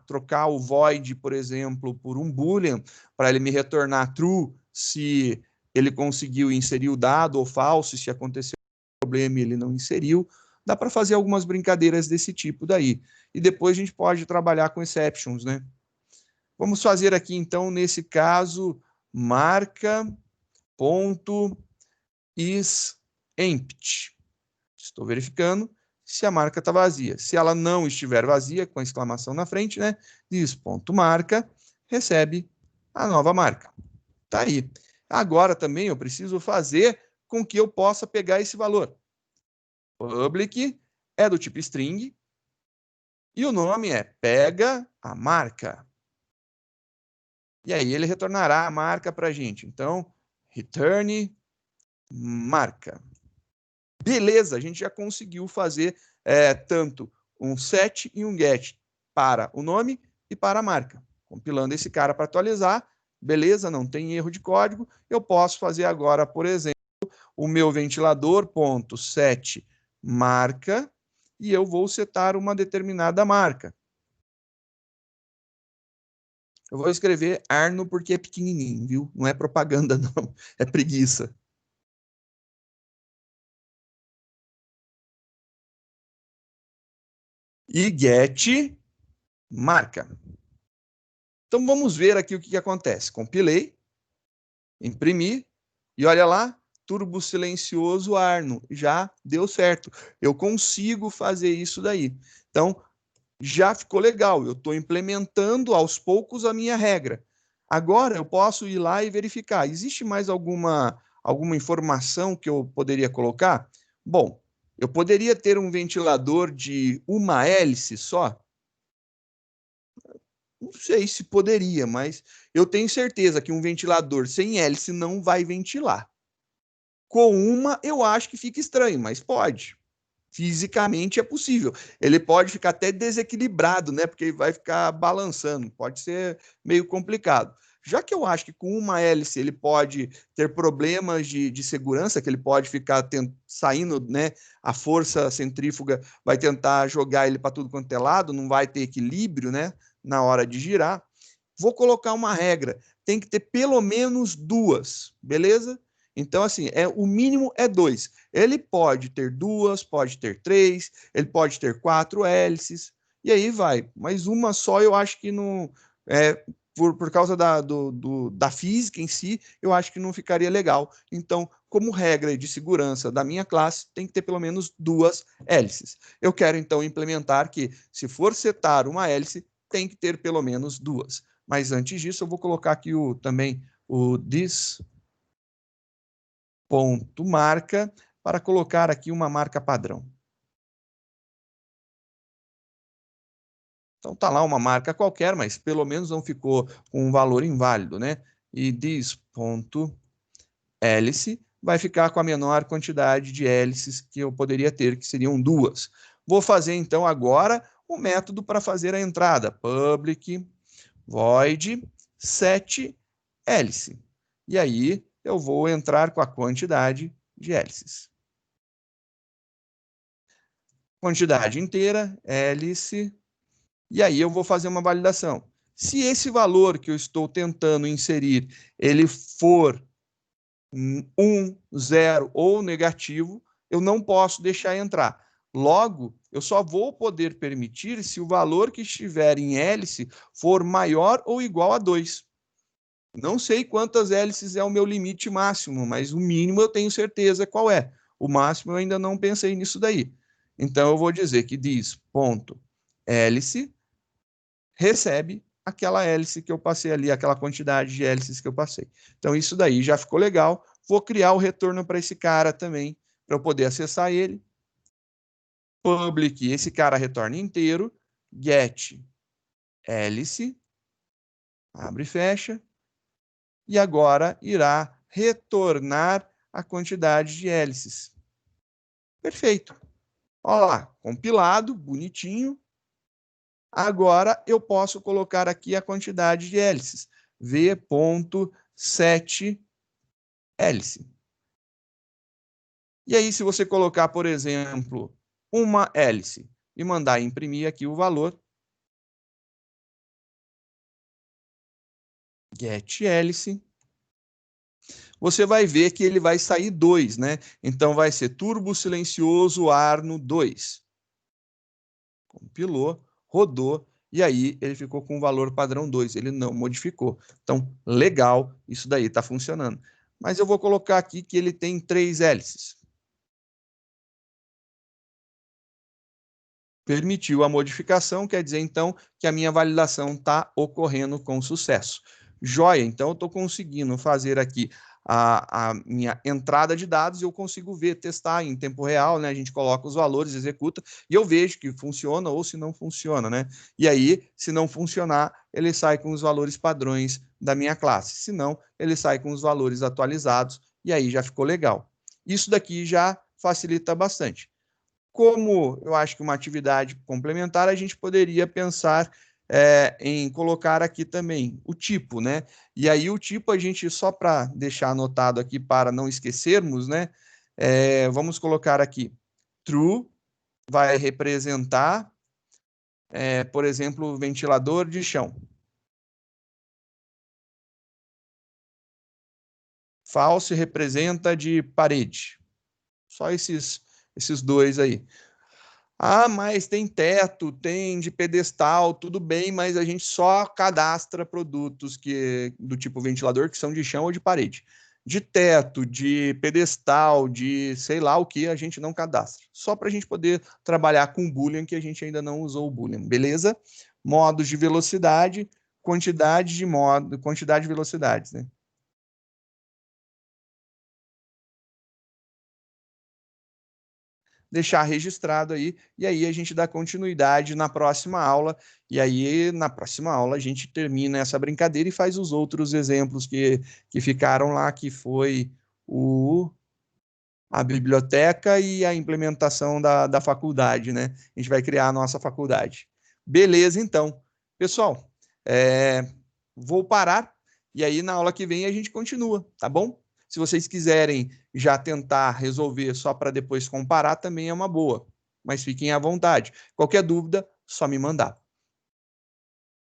trocar o void, por exemplo, por um boolean, para ele me retornar true se ele conseguiu inserir o dado, ou falso se aconteceu um problema e ele não inseriu. Dá para fazer algumas brincadeiras desse tipo daí. E depois a gente pode trabalhar com exceptions, né? Vamos fazer aqui, então, nesse caso, marca.isEmpty. Estou verificando se a marca está vazia. Se ela não estiver vazia, com a exclamação na frente, né? Diz ponto marca, recebe a nova marca. Tá aí. Agora também eu preciso fazer com que eu possa pegar esse valor. Public é do tipo string e o nome é pega a marca. E aí ele retornará a marca para a gente. Então, return marca. Beleza, a gente já conseguiu fazer tanto um set e um get para o nome e para a marca. Compilando esse cara para atualizar, beleza, não tem erro de código. Eu posso fazer agora, por exemplo, o meu ventilador.set marca e eu vou setar uma determinada marca. Eu vou escrever Arno porque é pequenininho, viu? Não é propaganda, não. É preguiça. E get marca. Então, vamos ver aqui o que acontece. Compilei, imprimi, e olha lá, turbo silencioso Arno. Já deu certo. Eu consigo fazer isso daí. Então, já ficou legal. Eu estou implementando aos poucos a minha regra. Agora, eu posso ir lá e verificar. Existe mais alguma informação que eu poderia colocar? Bom, eu poderia ter um ventilador de uma hélice só? Não sei se poderia, mas eu tenho certeza que um ventilador sem hélice não vai ventilar. Com uma, eu acho que fica estranho, mas pode. Fisicamente é possível. Ele pode ficar até desequilibrado, né? Porque ele vai ficar balançando. Pode ser meio complicado. Já que eu acho que com uma hélice ele pode ter problemas de segurança, que ele pode ficar saindo, né? A força centrífuga vai tentar jogar ele para tudo quanto é lado, não vai ter equilíbrio, né? Na hora de girar. Vou colocar uma regra. Tem que ter pelo menos duas, beleza? Então, assim, o mínimo é 2. Ele pode ter 2, pode ter 3, ele pode ter 4 hélices, e aí vai. Mas uma só eu acho que não por causa da física em si, eu acho que não ficaria legal. Então, como regra de segurança da minha classe, tem que ter pelo menos 2 hélices. Eu quero, então, implementar que, se for setar uma hélice, tem que ter pelo menos 2. Mas antes disso, eu vou colocar aqui também o this ponto marca para colocar aqui uma marca padrão. Então, tá lá uma marca qualquer, mas pelo menos não ficou com um valor inválido, né? E this.hélice vai ficar com a menor quantidade de hélices que eu poderia ter, que seriam 2. Vou fazer, então, agora o método para fazer a entrada. Public void set hélice. E aí, eu vou entrar com a quantidade de hélices. Quantidade inteira, hélice. E aí eu vou fazer uma validação. Se esse valor que eu estou tentando inserir, ele for 1, 0 ou negativo, eu não posso deixar entrar. Logo, eu só vou poder permitir se o valor que estiver em hélice for maior ou igual a 2. Não sei quantas hélices é o meu limite máximo, mas o mínimo eu tenho certeza qual é. O máximo eu ainda não pensei nisso daí. Então eu vou dizer que this.hélice recebe aquela hélice que eu passei ali, aquela quantidade de hélices que eu passei. Então, isso daí já ficou legal. Vou criar o retorno para esse cara também, para eu poder acessar ele. Public, esse cara retorna inteiro. Get hélice, abre e fecha. E agora irá retornar a quantidade de hélices. Perfeito. Olha lá, compilado, bonitinho. Agora, eu posso colocar aqui a quantidade de hélices. V.set hélice. E aí, se você colocar, por exemplo, uma hélice e mandar imprimir aqui o valor, get hélice, você vai ver que ele vai sair 2, né? Então, vai ser turbo silencioso Arno 2. Compilou, rodou, e aí ele ficou com o valor padrão 2, ele não modificou. Então, legal, isso daí está funcionando. Mas eu vou colocar aqui que ele tem 3 hélices. Permitiu a modificação, quer dizer, então, que a minha validação está ocorrendo com sucesso. Joia, então eu estou conseguindo fazer aqui a minha entrada de dados e eu consigo ver, testar em tempo real, né? A gente coloca os valores, executa, e eu vejo que funciona ou se não funciona, né? E aí, se não funcionar, ele sai com os valores padrões da minha classe. Se não, ele sai com os valores atualizados, e aí já ficou legal. Isso daqui já facilita bastante. Como eu acho que uma atividade complementar, a gente poderia pensar em colocar aqui também o tipo, né? E aí o tipo a gente, só para deixar anotado aqui para não esquecermos, né? Vamos colocar aqui true, vai representar, por exemplo, ventilador de chão. False representa de parede. Só esses 2 aí. Ah, mas tem teto, tem de pedestal, tudo bem, mas a gente só cadastra produtos do tipo ventilador que são de chão ou de parede. De teto, de pedestal, de sei lá o que, a gente não cadastra. Só para a gente poder trabalhar com Boolean, que a gente ainda não usou o Boolean, beleza? Modos de velocidade, quantidade de velocidades, né? Deixar registrado aí, e aí a gente dá continuidade na próxima aula, e aí na próxima aula a gente termina essa brincadeira e faz os outros exemplos que ficaram lá, que foi a biblioteca e a implementação da faculdade, né? A gente vai criar a nossa faculdade. Beleza, então. Pessoal, vou parar, e aí na aula que vem a gente continua, tá bom? Se vocês quiserem já tentar resolver só para depois comparar, também é uma boa. Mas fiquem à vontade. Qualquer dúvida, só me mandar.